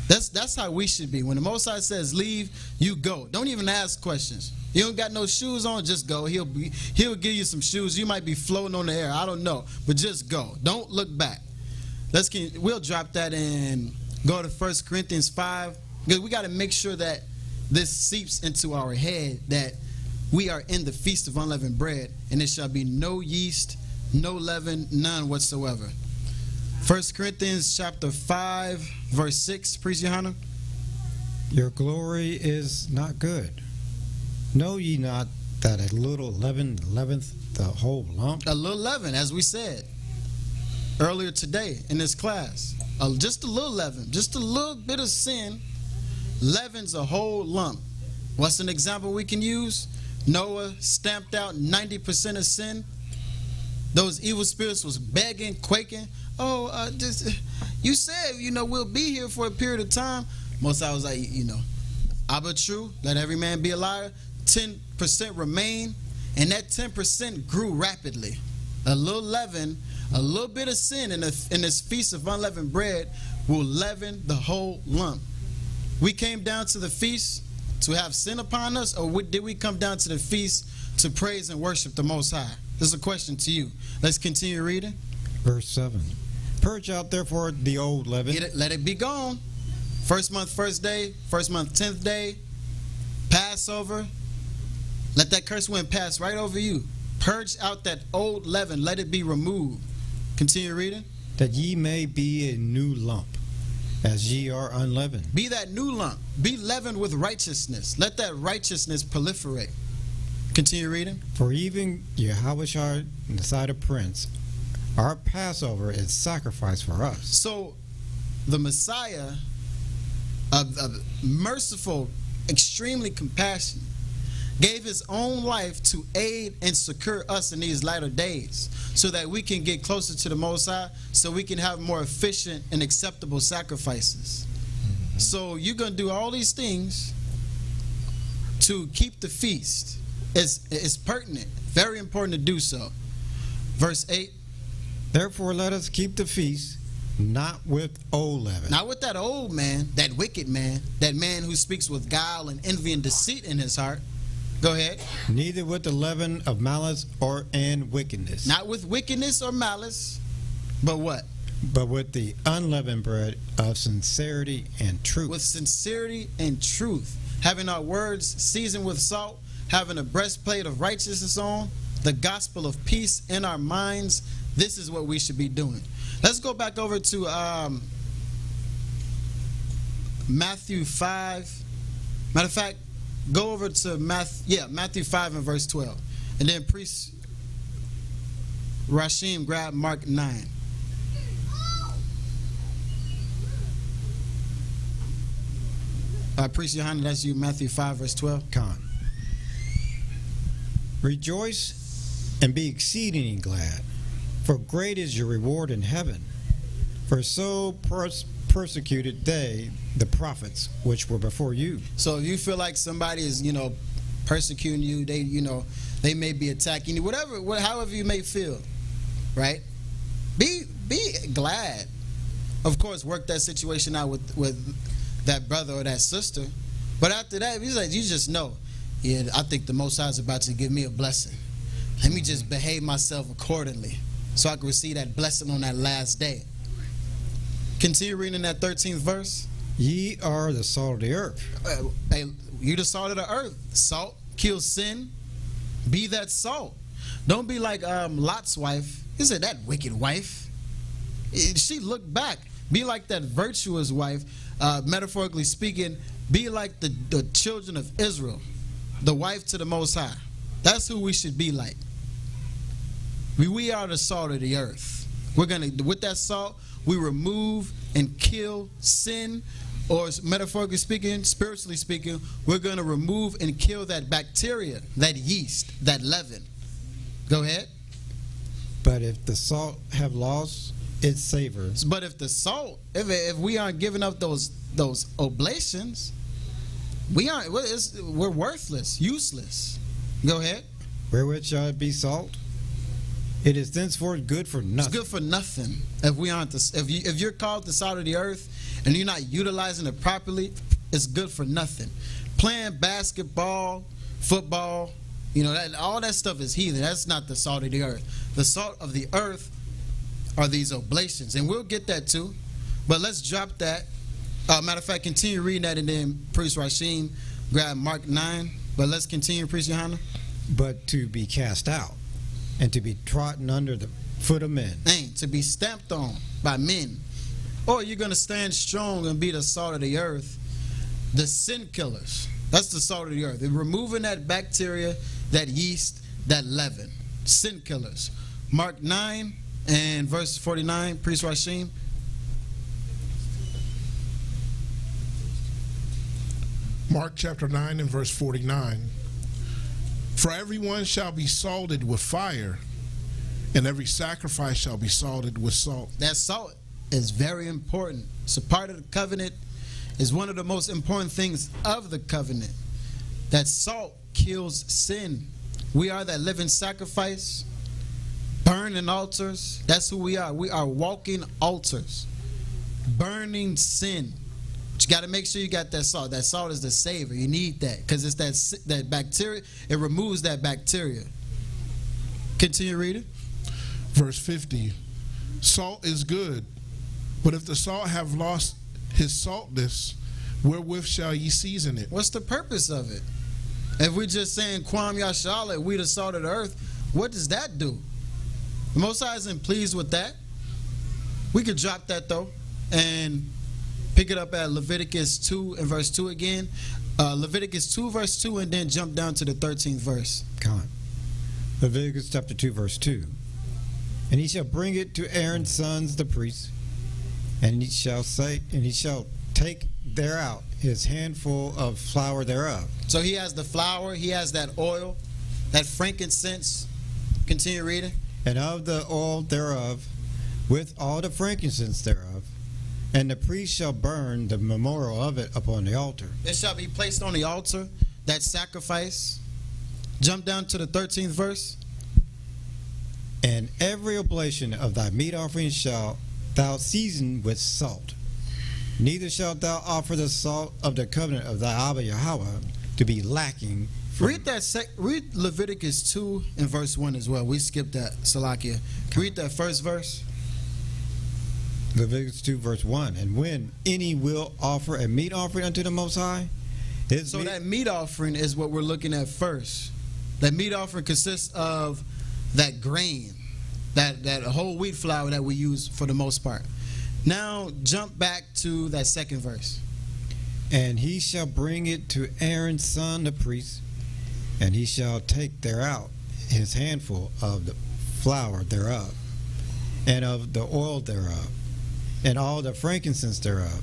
That's how we should be. When the Most High says leave, you go. Don't even ask questions. You don't got no shoes on, just go. He'll give you some shoes. You might be floating on the air. I don't know. But just go. Don't look back. We'll drop that and go to 1 Corinthians 5. Because we got to make sure that this seeps into our head that we are in the feast of unleavened bread, and there shall be no yeast, no leaven, none whatsoever. 1 Corinthians chapter 5, verse 6, Priest Johanna. Your glory is not good. Know ye not that a little leaven leaveneth the whole lump? A little leaven, as we said earlier today in this class. Just a little leaven, just a little bit of sin leavens a whole lump. What's an example we can use? Noah stamped out 90% of sin. Those evil spirits was begging, quaking. You said, we'll be here for a period of time. Most I was like, but true, let every man be a liar. 10% remain, and that 10% grew rapidly. A little leaven, a little bit of sin in this feast of unleavened bread will leaven the whole lump. We came down to the feast to have sin upon us, or did we come down to the feast to praise and worship the Most High? This is a question to you. Let's continue reading. Verse 7. Purge out therefore the old leaven. Let it be gone. First month, first day. First month, 10th day. Passover. Let that curse wind pass right over you. Purge out that old leaven. Let it be removed. Continue reading. That ye may be a new lump, as ye are unleavened. Be that new lump. Be leavened with righteousness. Let that righteousness proliferate. Continue reading. For even Yahweh in the sight of Prince, our Passover is sacrifice for us. So the Messiah, merciful, extremely compassionate, gave his own life to aid and secure us in these latter days so that we can get closer to the Most High, so we can have more efficient and acceptable sacrifices. Mm-hmm. So you're going to do all these things to keep the feast. It's pertinent, very important to do so. Verse 8. Therefore let us keep the feast, not with old leaven. Not with that old man, that wicked man, that man who speaks with guile and envy and deceit in his heart. Go ahead. Neither with the leaven of malice and wickedness. Not with wickedness or malice, but what? But with the unleavened bread of sincerity and truth. With sincerity and truth. Having our words seasoned with salt, having a breastplate of righteousness on, the gospel of peace in our minds. This is what we should be doing. Let's go back over to Matthew 5. Matter of fact, go over to Matthew 5 and verse 12. And then Priest Rashim grab Mark 9. Priest Johanna, that's you, Matthew 5 verse 12. Con. Rejoice and be exceedingly glad, for great is your reward in heaven. For so persecuted they the prophets which were before you. So if you feel like somebody is, persecuting you, they may be attacking you, however you may feel, right? Be glad. Of course, work that situation out with that brother or that sister. But after that, you just know, I think the Most High is about to give me a blessing. Let me just behave myself accordingly so I can receive that blessing on that last day. Continue reading that 13th verse. Ye are the salt of the earth. You the salt of the earth. Salt kills sin. Be that salt. Don't be like Lot's wife. He said, that wicked wife. She looked back. Be like that virtuous wife. Metaphorically speaking, be like the children of Israel. The wife to the Most High. That's who we should be like. We are the salt of the earth. With that salt, we remove and kill sin, or metaphorically speaking, spiritually speaking, we're going to remove and kill that bacteria, that yeast, that leaven. Go ahead. But if the salt have lost its savor. But if the salt, if we aren't giving up those oblations, we're worthless, useless. Go ahead. Wherewith shall it be salt? It is thenceforth good for nothing. It's good for nothing if we aren't. If you're called the salt of the earth and you're not utilizing it properly, it's good for nothing. Playing basketball, football, all that stuff is heathen. That's not the salt of the earth. The salt of the earth are these oblations, and we'll get that too. But let's drop that. Matter of fact, continue reading that, and then Priest Rashim grab Mark 9. But let's continue, Priest Johanna. But to be cast out and to be trodden under the foot of men. To be stamped on by men. Or you're going to stand strong and be the salt of the earth. The sin killers. That's the salt of the earth. They're removing that bacteria, that yeast, that leaven. Sin killers. Mark 9 and verse 49, Priest Rashim. Mark chapter 9 and verse 49. For everyone shall be salted with fire, and every sacrifice shall be salted with salt. That salt is very important. It's a part of the covenant. It's one of the most important things of the covenant. That salt kills sin. We are that living sacrifice, burning altars. That's who we are. We are walking altars, burning sin. But you got to make sure you got that salt. That salt is the savor. You need that because it's that bacteria. It removes that bacteria. Continue reading. Verse 50. Salt is good, but if the salt have lost his saltness, wherewith shall ye season it? What's the purpose of it? If we're just saying Kwam Yashala, we the salt of the earth, what does that do? The Most High isn't pleased with that. We could drop that though and pick it up at Leviticus 2 and verse 2 again. Leviticus 2 verse 2 and then jump down to the 13th verse. Come on. Leviticus chapter 2 verse 2. And he shall bring it to Aaron's sons the priests, and he shall take thereout his handful of flour thereof. So he has the flour, he has that oil, that frankincense. Continue reading. And of the oil thereof, with all the frankincense thereof, and the priest shall burn the memorial of it upon the altar. It shall be placed on the altar, that sacrifice. Jump down to the 13th verse. And every oblation of thy meat offering shalt thou season with salt. Neither shalt thou offer the salt of the covenant of thy Abba Yahweh to be lacking. Read Leviticus 2 and verse 1 as well. We skipped that, Salakia. Read that first verse. Leviticus 2 verse 1. And when any will offer a meat offering unto the Most High, that meat offering is what we're looking at first. That meat offering consists of that grain, that whole wheat flour that we use for the most part. Now jump back to that second verse. And he shall bring it to Aaron's son the priest, and he shall take thereout his handful of the flour thereof, and of the oil thereof, and all the frankincense thereof,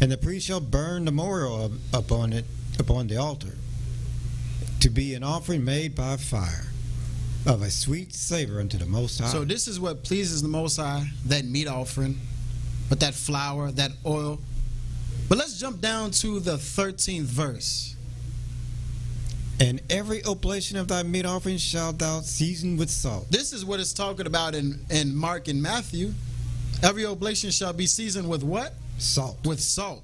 and the priest shall burn the memorial upon the altar, to be an offering made by fire, of a sweet savor unto the Most High. So this is what pleases the Most High, that meat offering, with that flour, that oil. But let's jump down to the 13th verse. And every oblation of thy meat offering shalt thou season with salt. This is what it's talking about in Mark and Matthew. Every oblation shall be seasoned with what? Salt. With salt.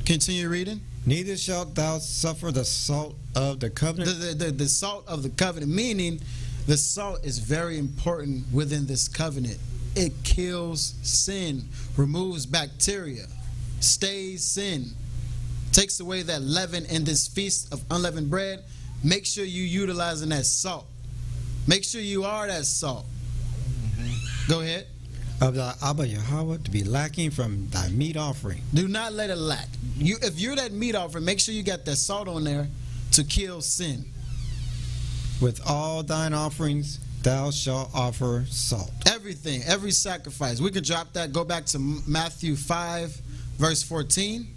Continue reading. Neither shalt thou suffer the salt of the covenant. The salt of the covenant, meaning the salt is very important within this covenant. It kills sin, removes bacteria, stays sin, takes away that leaven in this feast of unleavened bread. Make sure you utilizing that salt. Make sure you are that salt. Go ahead. Of thy Abba Yahweh to be lacking from thy meat offering. Do not let it lack. If you're that meat offering, make sure you got that salt on there to kill sin. With all thine offerings thou shalt offer salt. Everything, every sacrifice. We can drop that. Go back to Matthew 5, verse 14.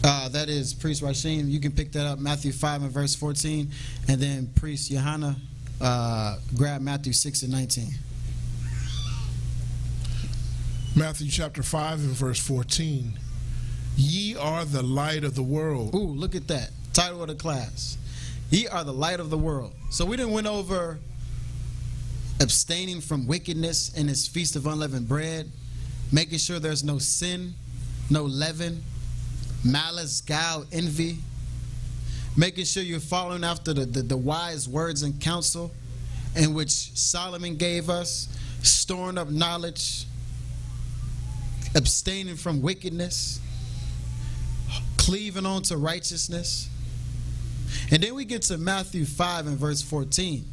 That is Priest Rashim. You can pick that up, Matthew 5 and verse 14. And then Priest Johanna, grab Matthew 6 and 19. Matthew chapter 5 and verse 14. Ye are the light of the world. Ooh, look at that. Title of the class. Ye are the light of the world. So we didn't went over abstaining from wickedness in his feast of unleavened bread, making sure there's no sin, no leaven, malice, guile, envy, making sure you're following after the wise words and counsel in which Solomon gave us, storing up knowledge, abstaining from wickedness, cleaving on to righteousness. And then we get to Matthew 5 and verse 14.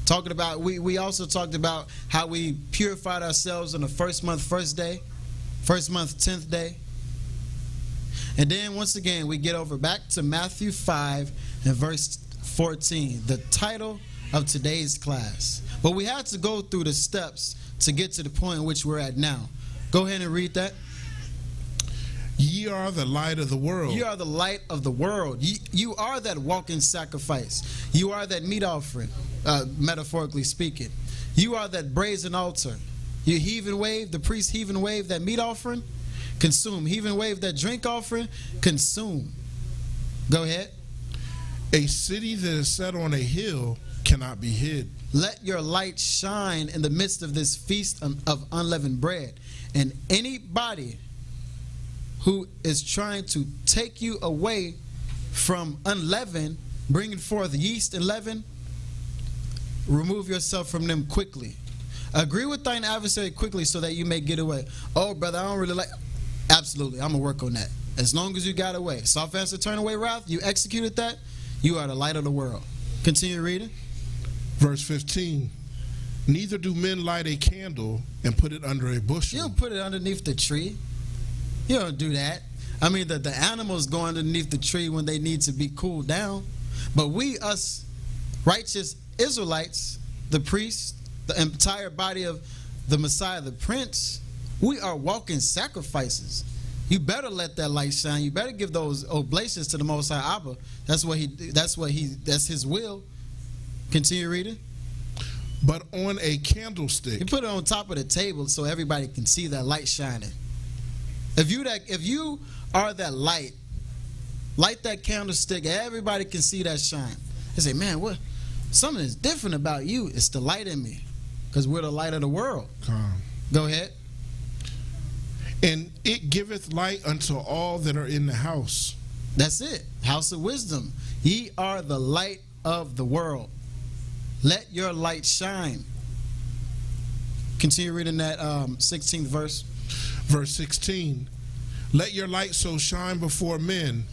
Talking about, we also talked about how we purified ourselves on the first month, first day, first month, 10th day. And then once again, we get over back to Matthew 5 and verse 14, the title of today's class. But we had to go through the steps to get to the point in which we're at now. Go ahead and read that. Ye are the light of the world. You are the light of the world. You are that walking sacrifice. You are that meat offering, metaphorically speaking. You are that brazen altar. You heave wave, the priest heave and wave that meat offering, consume. Heave and wave that drink offering, consume. Go ahead. A city that is set on a hill cannot be hid. Let your light shine in the midst of this feast of unleavened bread. And anybody who is trying to take you away from unleavened, bringing forth yeast and leaven, remove yourself from them quickly. Agree with thine adversary quickly so that you may get away. Oh, brother, I don't really like... Absolutely, I'm going to work on that. As long as you got away. Soft answer, turn away wrath. You executed that. You are the light of the world. Continue reading. Verse 15. Neither do men light a candle and put it under a bushel. You don't put it underneath the tree. You don't do that. I mean, the animals go underneath the tree when they need to be cooled down. But we, us righteous Israelites, the priests, the entire body of the Messiah, the Prince, we are walking sacrifices. You better let that light shine. You better give those oblations to the Most High Abba. That's his will. Continue reading. But on a candlestick. You put it on top of the table so everybody can see that light shining. If you are that light, light that candlestick, everybody can see that shine. They say, man, what? Something is different about you. It's the light in me, because we're the light of the world. Go ahead. And it giveth light unto all that are in the house. That's it. House of wisdom. Ye are the light of the world. Let your light shine. Continue reading that 16th verse. Verse 16. Let your light so shine before men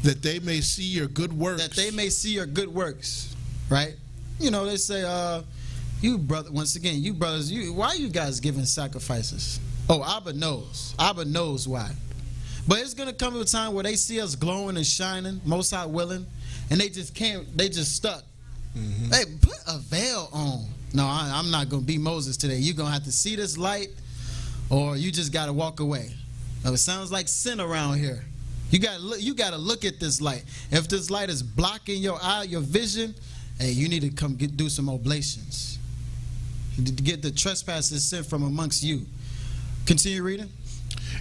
that they may see your good works. That they may see your good works. Right? You know, they say, you brother, once again, you brothers, why are you guys giving sacrifices? Oh, Abba knows. Abba knows why. But it's going to come to a time where they see us glowing and shining, Most High willing, and they just can't, they just stuck. Mm-hmm. Hey, put a veil on. No, I'm not going to be Moses today. You're going to have to see this light, or you just got to walk away. Now, it sounds like sin around here. You got to look at this light. If this light is blocking your eye, your vision, hey, you need to come do some oblations. To get the trespasses sin from amongst you. Continue reading.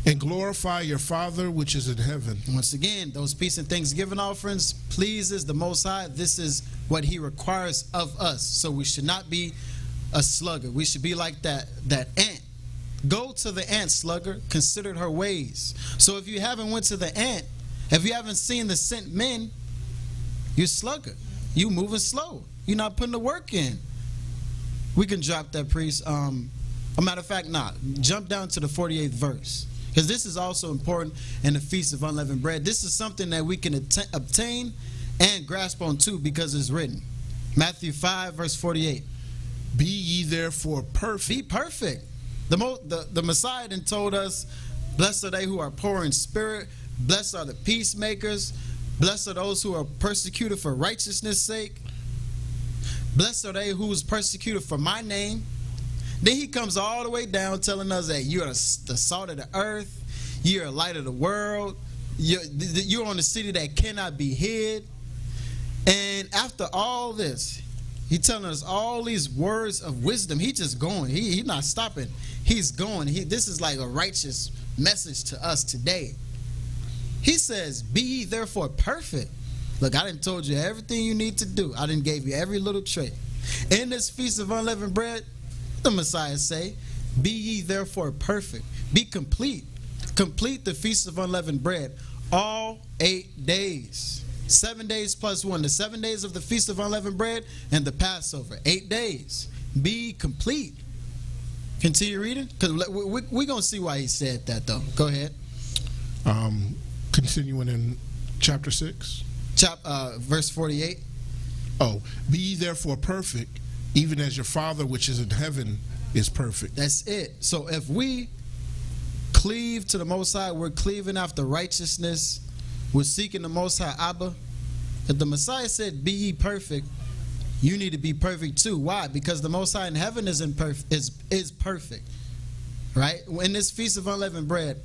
And glorify your Father which is in heaven. Once again, those peace and thanksgiving offerings pleases the Most High. This is what he requires of us. So we should not be a sluggard. We should be like that ant. Go to the ant, sluggard. Consider her ways. So if you haven't went to the ant, if you haven't seen the sent men, you're sluggard. You moving slow. You're not putting the work in. We can drop that, priest. A matter of fact, jump down to the 48th verse, because this is also important in the Feast of Unleavened Bread. This is something that we can obtain and grasp on too, because it's written. Matthew 5 verse 48. Be ye therefore perfect. Be perfect. The Messiah then told us, blessed are they who are poor in spirit, blessed are the peacemakers, blessed are those who are persecuted for righteousness' sake, blessed are they who is persecuted for my name. Then he comes all the way down telling us that you're the salt of the earth, you're a light of the world, you're on the city that cannot be hid. And after all this, He's telling us all these words of wisdom. He just going. He's not stopping. He's going. This is like a righteous message to us today. He says, be ye therefore perfect. Look, I done told you everything you need to do. I done gave you every little trait. In this feast of unleavened bread, the Messiah say, be ye therefore perfect. Be complete. Complete the feast of unleavened bread. All 8 days. 7 days plus 1. The 7 days of the feast of unleavened bread and the Passover. 8 days. Be complete. Continue reading. Because we're going to see why he said that, though. Go ahead. Continuing in chapter 6. Verse 48. Oh, be ye therefore perfect, even as your Father which is in heaven is perfect. That's it. So if we cleave to the Most High, we're cleaving after righteousness, we're seeking the Most High Abba. If the Messiah said, be ye perfect, you need to be perfect too. Why? Because the Most High in heaven is perfect. Right? In this Feast of Unleavened Bread,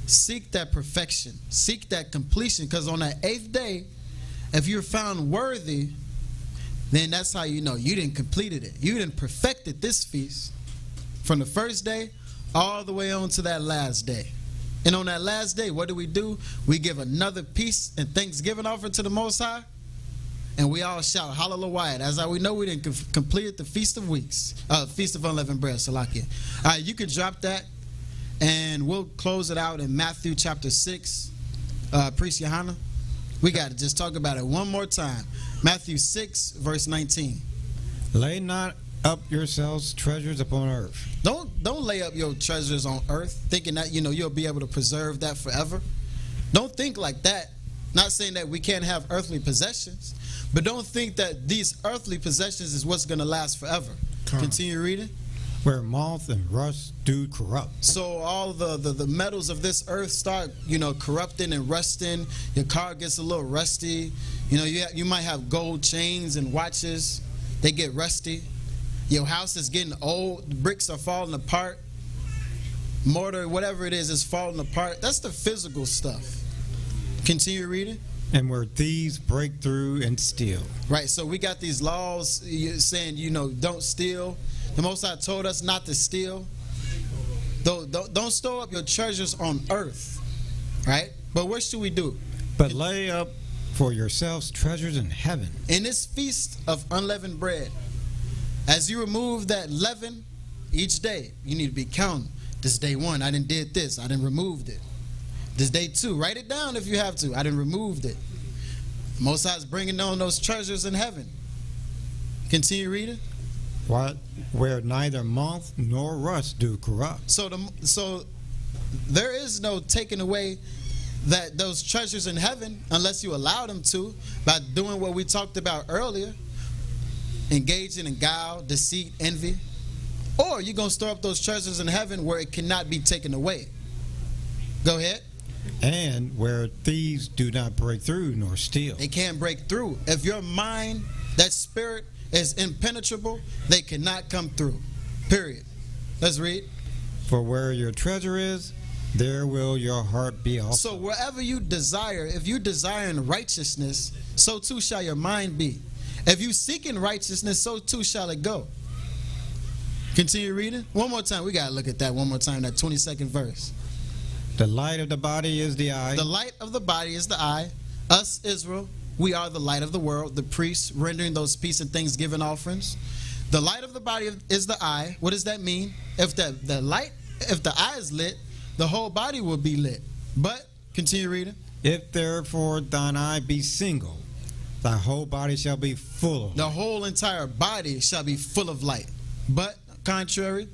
seek that perfection. Seek that completion. Because on that 8th day, if you're found worthy, then that's how you know you didn't completed it. You didn't perfected this feast from the first day all the way on to that last day. And on that last day, what do? We give another peace and thanksgiving offering to the Most High, and we all shout hallelujah. That's how we know we didn't complete the Feast of Weeks, Feast of Unleavened Bread. Salakia. All right, you can drop that, and we'll close it out in Matthew chapter 6. Priest Johanna, we got to just talk about it one more time. Matthew 6, verse 19. Lay not up yourselves treasures upon earth. Don't lay up your treasures on earth, thinking that you'll be able to preserve that forever. Don't think like that. Not saying that we can't have earthly possessions, but don't think that these earthly possessions is what's going to last forever. Continue reading. Where moth and rust do corrupt. So all the metals of this earth start, corrupting and rusting. Your car gets a little rusty. You might have gold chains and watches. They get rusty. Your house is getting old. The bricks are falling apart. Mortar, whatever it is falling apart. That's the physical stuff. Continue reading. And where thieves break through and steal. Right, so we got these laws saying, don't steal. The Most High told us not to steal. Don't store up your treasures on earth. Right? But what should we do? But lay up for yourselves treasures in heaven. In this feast of unleavened bread, as you remove that leaven each day, you need to be counting. This day 1, I didn't did this. I didn't removed it. This day 2, write it down if you have to. I didn't removed it. Most High is bringing on those treasures in heaven. Continue reading. Where neither moth nor rust do corrupt. So there is no taking away those treasures in heaven unless you allow them to by doing what we talked about earlier. Engaging in guile, deceit, envy. Or you're going to store up those treasures in heaven where it cannot be taken away. Go ahead. And where thieves do not break through nor steal. They can't break through. If your mind, that spirit is impenetrable, they cannot come through. Period. Let's read. For where your treasure is, there will your heart be also. So wherever you desire, if you desire in righteousness, so too shall your mind be. If you seek in righteousness, so too shall it go. Continue reading. One more time. We got to look at that one more time, that 22nd verse. The light of the body is the eye. The light of the body is the eye. Us, Israel, we are the light of the world. The priests rendering those peace and thanksgiving offerings. The light of the body is the eye. What does that mean? If the eye is lit, the whole body will be lit. But, continue reading. If therefore thine eye be single, thy whole body shall be full. The whole entire body shall be full of light. But, contrary,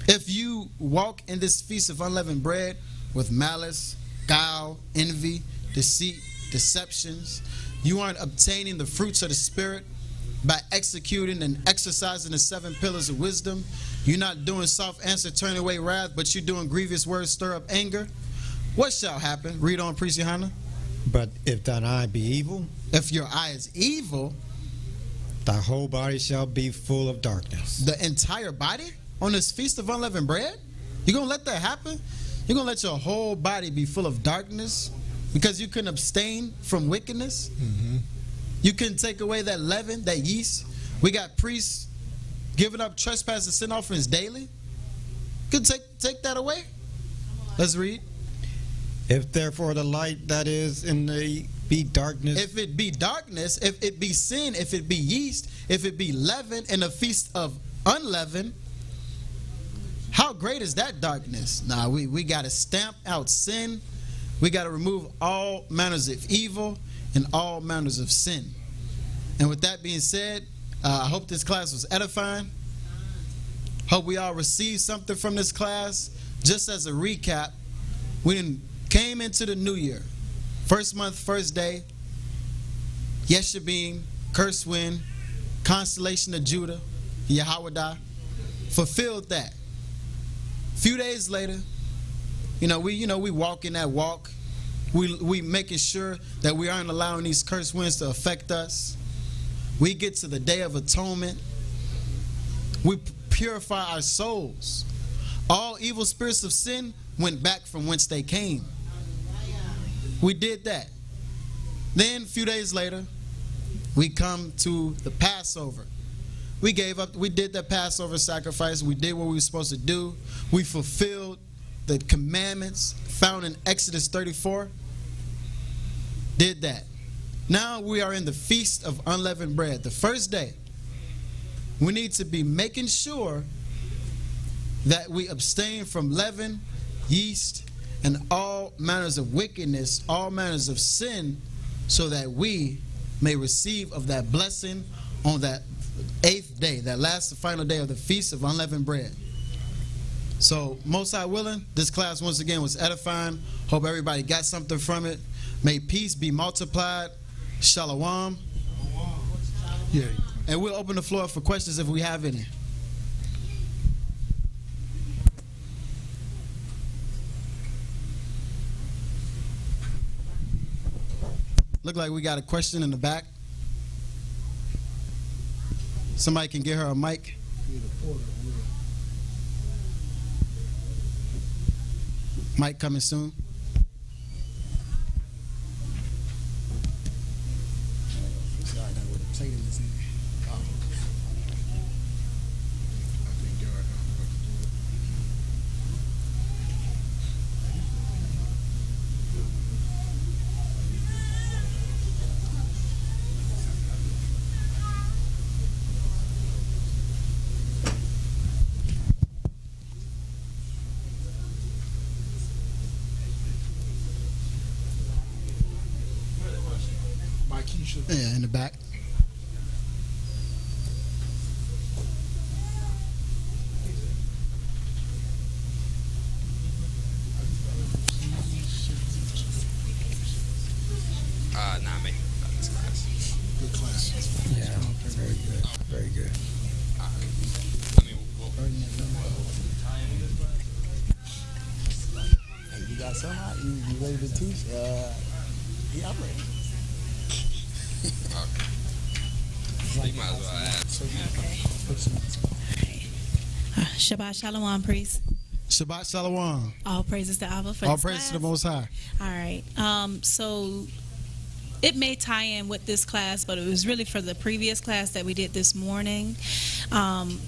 if you walk in this feast of unleavened bread with malice, guile, envy, deceit, deceptions, you aren't obtaining the fruits of the Spirit by executing and exercising the 7 pillars of wisdom. You're not doing soft answer, turn away wrath, but you're doing grievous words, stir up anger. What shall happen? Read on, Priest Johanna. But if thine eye be evil, if your eye is evil, thy whole body shall be full of darkness. The entire body on this feast of unleavened bread? You're going to let that happen? You're going to let your whole body be full of darkness because you couldn't abstain from wickedness? Mm-hmm. You couldn't take away that leaven, that yeast We got priests giving up trespass and sin offerings daily. Could take that away. Let's read. If therefore the light that is in the be darkness. If it be darkness, if it be sin, if it be yeast, if it be leaven in the feast of unleavened, how great is that darkness? Nah, we got to stamp out sin. We got to remove all manners of evil and all manners of sin. And with that being said, I hope this class was edifying. Hope we all received something from this class. Just as a recap, we came into the new year. First month, first day, Yeshabim, curse wind, constellation of Judah, Yahweh, fulfilled that. Few days later, we walk in that walk. We making sure that we aren't allowing these curse winds to affect us. We get to the Day of Atonement. We purify our souls. All evil spirits of sin went back from whence they came. We did that. Then a few days later, we come to the Passover. We did the Passover sacrifice. We did what we were supposed to do. We fulfilled the commandments found in Exodus 34. Did that. Now we are in the Feast of Unleavened Bread. The first day, we need to be making sure that we abstain from leaven, yeast, and all manners of wickedness, all manners of sin, so that we may receive of that blessing on that 8th day, that last and final day of the Feast of Unleavened Bread. So, Most High willing, this class once again was edifying. Hope everybody got something from it. May peace be multiplied. Shalom. Yeah. And we'll open the floor up for questions if we have any. Look like we got a question in the back. Somebody can get her a mic. Mic coming soon. Yeah, in the back. Not me. Not this class. Good class. Yeah, very good. Very good. I mean, Hey, you got something hot? You ready to teach? Yeah, I'm ready. you might as well ask. Shabbat Shalom, priest. Shabbat Shalom. All praises to Abba for All this praise class. to the Most High. All right. So it may tie in with this class, but it was really for the previous class that we did this morning.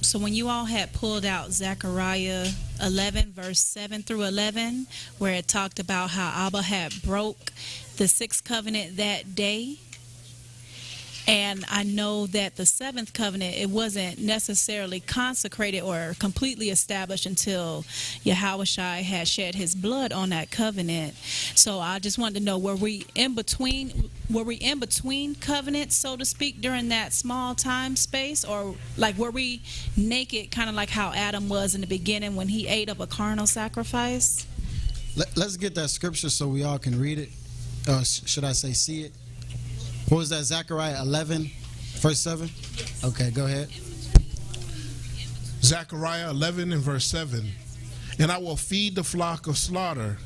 So when you all had pulled out Zechariah 11, verse 7 through 11, where it talked about how Abba had broke the 6th covenant that day. And I know that the 7th covenant, it wasn't necessarily consecrated or completely established until Yahushua had shed his blood on that covenant. So I just wanted to know, were we in between covenants, so to speak, during that small time space? Or like, were we naked, kind of like how Adam was in the beginning when he ate of a carnal sacrifice? Let's get that scripture so we all can read it. Should I say see it? What was that, Zechariah 11, verse 7? Okay, go ahead. Zechariah 11 and verse 7. And I will feed the flock of slaughter,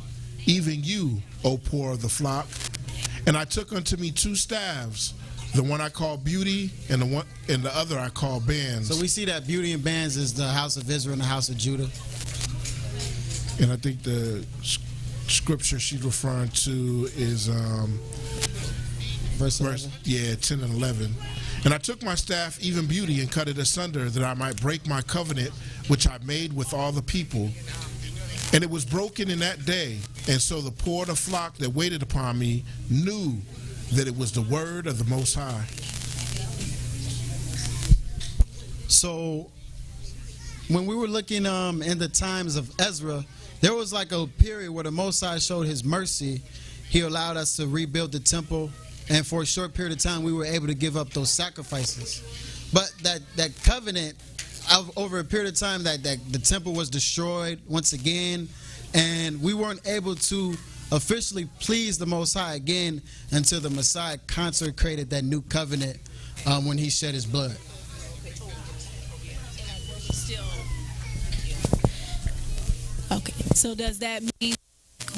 even you, O poor of the flock. And I took unto me 2 staves, the one I call beauty, and the other I call bands. So we see that beauty and bands is the house of Israel and the house of Judah. And I think the scripture she's referring to is Verse 11. yeah, 10 and 11. And I took my staff, even beauty, and cut it asunder, that I might break my covenant which I made with all the people. And it was broken in that day. And so the poor of the flock that waited upon me knew that it was the word of the Most High. So when we were looking in the times of Ezra, there was like a period where the Most High showed his mercy. He allowed us to rebuild the temple, and for a short period of time we were able to give up those sacrifices. But that covenant, over a period of time, that the temple was destroyed once again, and we weren't able to officially please the Most High again until the Messiah consecrated that new covenant when he shed his blood. Okay, so does that mean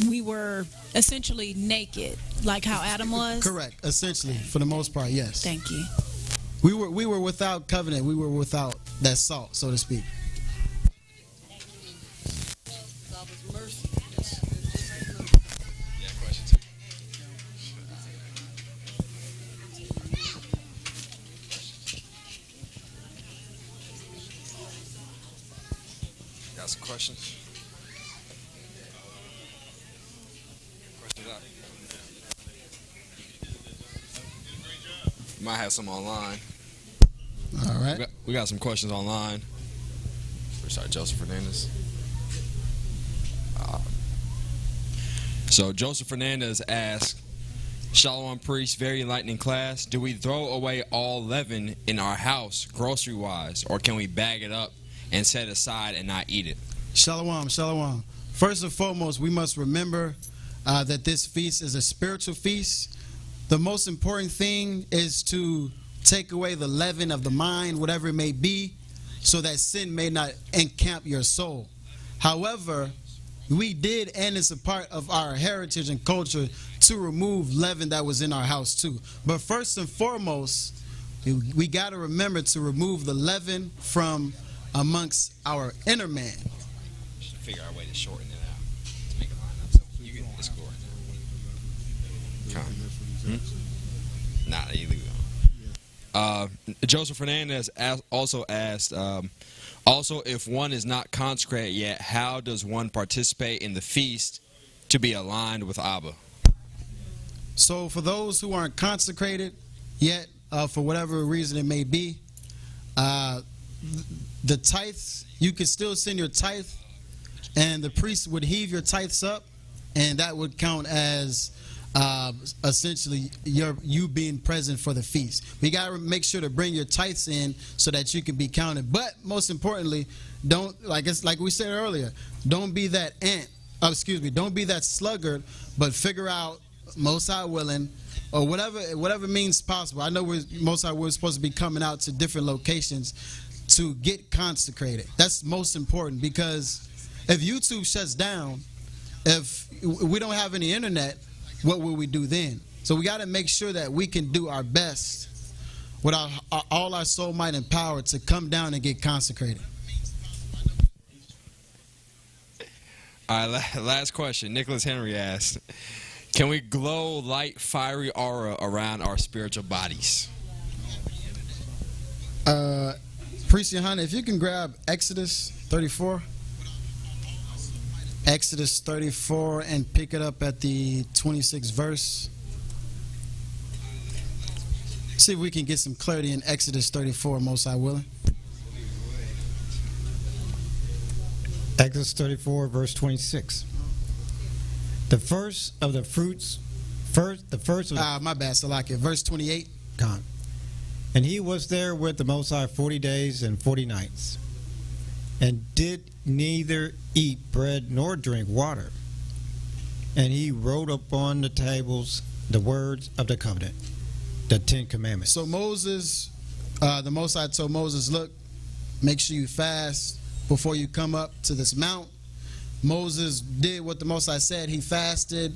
we were essentially naked, like how Adam was? Correct, essentially, for the most part, yes. Thank you. We were without covenant. We were without that salt, so to speak. Yeah, questions? Got some questions? Questions out? Might have some online. All right. We got some questions online. Sorry, Joseph Fernandez. So Joseph Fernandez asks, Shalom priest, very enlightening class. Do we throw away all leaven in our house, grocery-wise, or can we bag it up and set it aside and not eat it? Shalom, shalom. First and foremost, we must remember that this feast is a spiritual feast. The most important thing is to take away the leaven of the mind, whatever it may be, so that sin may not encamp your soul. However, we did, and it's a part of our heritage and culture, to remove leaven that was in our house too. But first and foremost, we got to remember to remove the leaven from amongst our inner man. We should figure out a way to shorten it out to make it line up. So you get the score. Nah, you leave it on. Joseph Fernandez also asked, also, if one is not consecrated yet, how does one participate in the feast to be aligned with Abba? So for those who aren't consecrated yet, for whatever reason it may be, the tithes, you can still send your tithe, and the priest would heave your tithes up, and that would count as essentially you being present for the feast. We got to make sure to bring your tithes in so that you can be counted. But most importantly, don't, like we said earlier, don't be that don't be that sluggard, but figure out, Most High willing, or whatever means possible. I know Most High we're supposed to be coming out to different locations to get consecrated. That's most important, because if YouTube shuts down, if we don't have any internet, what will we do then? So we got to make sure that we can do our best with all our soul, might, and power to come down and get consecrated. All right, last question. Nicholas Henry asked, can we glow light, fiery aura around our spiritual bodies? Priest Johanna, if you can grab Exodus 34. Exodus 34 and pick it up at the 26th verse. See if we can get some clarity in Exodus 34, Most High willing. Exodus 34, verse 26. The first of the fruits, the first of my bad, Salakia. Verse 28. Con. And he was there with the Most High 40 days and 40 nights, and did neither eat bread nor drink water. And he wrote upon the tables the words of the covenant, the 10 Commandments. So Moses, the Most High told Moses, look, make sure you fast before you come up to this mount. Moses did what the Most High said. He fasted.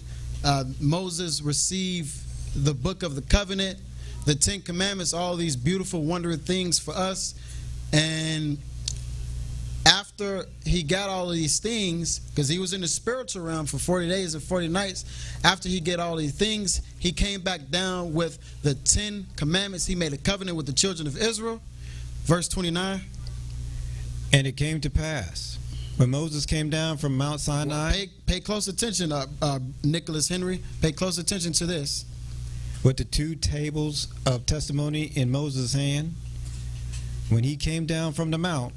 Moses received the book of the covenant, the 10 Commandments, all these beautiful, wondrous things for us. And after he got all of these things, because he was in the spiritual realm for 40 days and 40 nights, after he get all these things, he came back down with the 10 commandments. He made a covenant with the children of Israel. Verse 29. And it came to pass, when Moses came down from Mount Sinai, Well, pay close attention, Nicholas Henry. Pay close attention to this. with the 2 tables of testimony in Moses' hand, when he came down from the mount,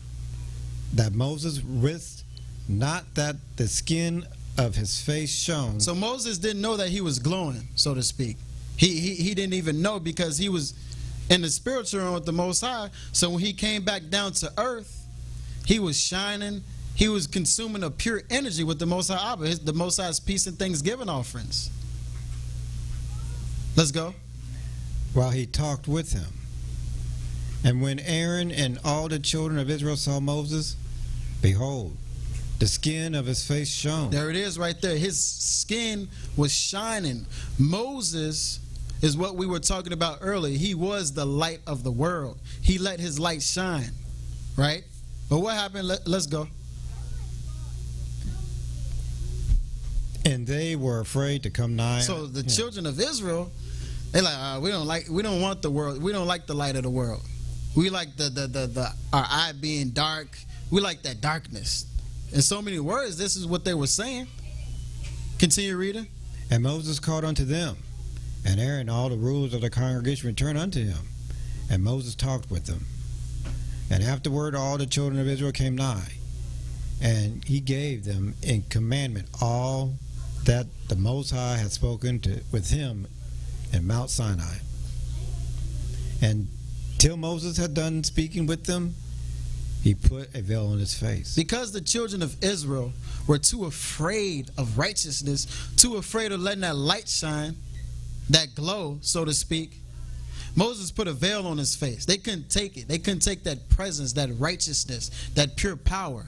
that Moses wist not that the skin of his face shone. So Moses didn't know that he was glowing, so to speak. He didn't even know, because he was in the spiritual realm with the Most High. So when he came back down to earth, he was shining. He was consuming a pure energy with the Most High Abba, the Most High's peace and thanksgiving offerings. Let's go. While he talked with him. And when Aaron and all the children of Israel saw Moses, behold, the skin of his face shone. There it is right there. His skin was shining. Moses is what we were talking about earlier. He was the light of the world. He let his light shine, right? But what happened? Let's go. And they were afraid to come nigh. So the him. children of Israel, they're like, we don't want the world. We don't like the light of the world. We like our eye being dark. We like that darkness. In so many words, this is what they were saying. Continue reading. And Moses called unto them, and Aaron and all the rulers of the congregation returned unto him. And Moses talked with them. And afterward all the children of Israel came nigh, and he gave them in commandment all that the Most High had spoken with him in Mount Sinai. And till Moses had done speaking with them, he put a veil on his face. Because the children of Israel were too afraid of righteousness, too afraid of letting that light shine, that glow, so to speak, Moses put a veil on his face. They couldn't take it. They couldn't take that presence, that righteousness, that pure power.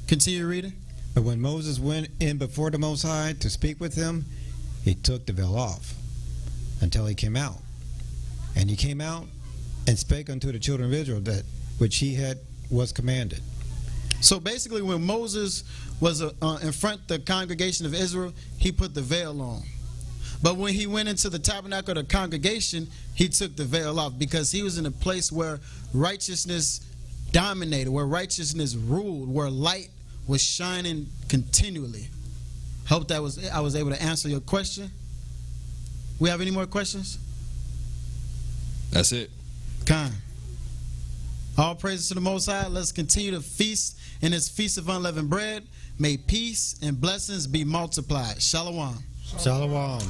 Continue reading. But when Moses went in before the Most High to speak with him, he took the veil off until he came out. And he came out and spake unto the children of Israel that which was commanded. So basically, when Moses was in front of the congregation of Israel, he put the veil on. But when he went into the tabernacle of the congregation, he took the veil off, because he was in a place where righteousness dominated, where righteousness ruled, where light was shining continually. Hope I was able to answer your question. We have any more questions? That's it. Kind. All praises to the Most High. Let's continue to feast in this feast of unleavened bread. May peace and blessings be multiplied. Shalom. Shalom.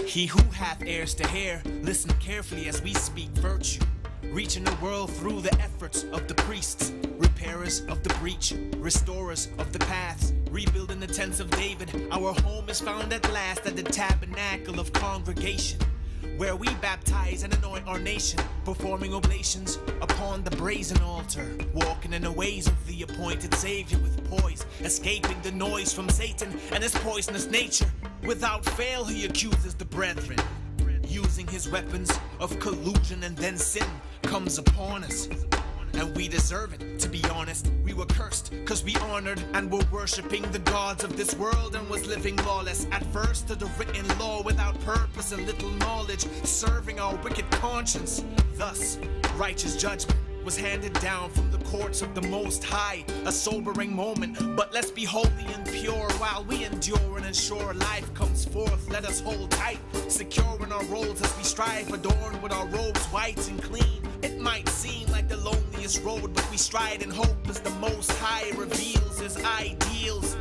He who hath ears to hear, listen carefully as we speak virtue, reaching the world through the efforts of the priests, repairers of the breach, restorers of the paths, rebuilding the tents of David. Our home is found at last at the tabernacle of congregation, where we baptize and anoint our nation, performing oblations upon the brazen altar, walking in the ways of the appointed Savior with poise, escaping the noise from Satan and his poisonous nature. Without fail he accuses the brethren, using his weapons of collusion, and then sin comes upon us. And we deserve it, to be honest. We were cursed, cause we honored and were worshipping the gods of this world, and was living lawless at first to the written law, without purpose and little knowledge, serving our wicked conscience. Thus, righteous judgment was handed down from the courts of the Most High, a sobering moment, but let's be holy and pure while we endure and ensure life comes forth. Let us hold tight, secure in our roles as we strive, adorned with our robes white and clean. It might seem like the loneliest road, but we stride in hope as the Most High reveals his ideals.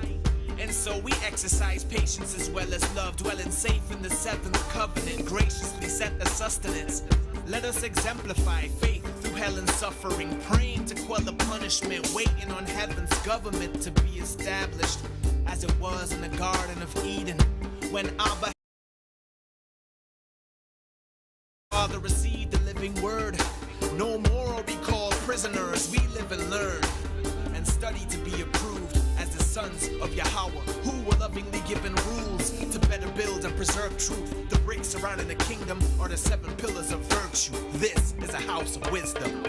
And so we exercise patience as well as love, dwelling safe in the seventh covenant, graciously sent us sustenance. Let us exemplify faith through hell and suffering, praying to quell the punishment, waiting on heaven's government to be established, as it was in the Garden of Eden, when Abba Father received the living word. No more are we called prisoners, we live and learn, and study to be approved as the sons of Yahweh, who were lovingly given rules to better build and preserve truth. The bricks surrounding the kingdom are the 7 pillars of virtue. This is a house of wisdom.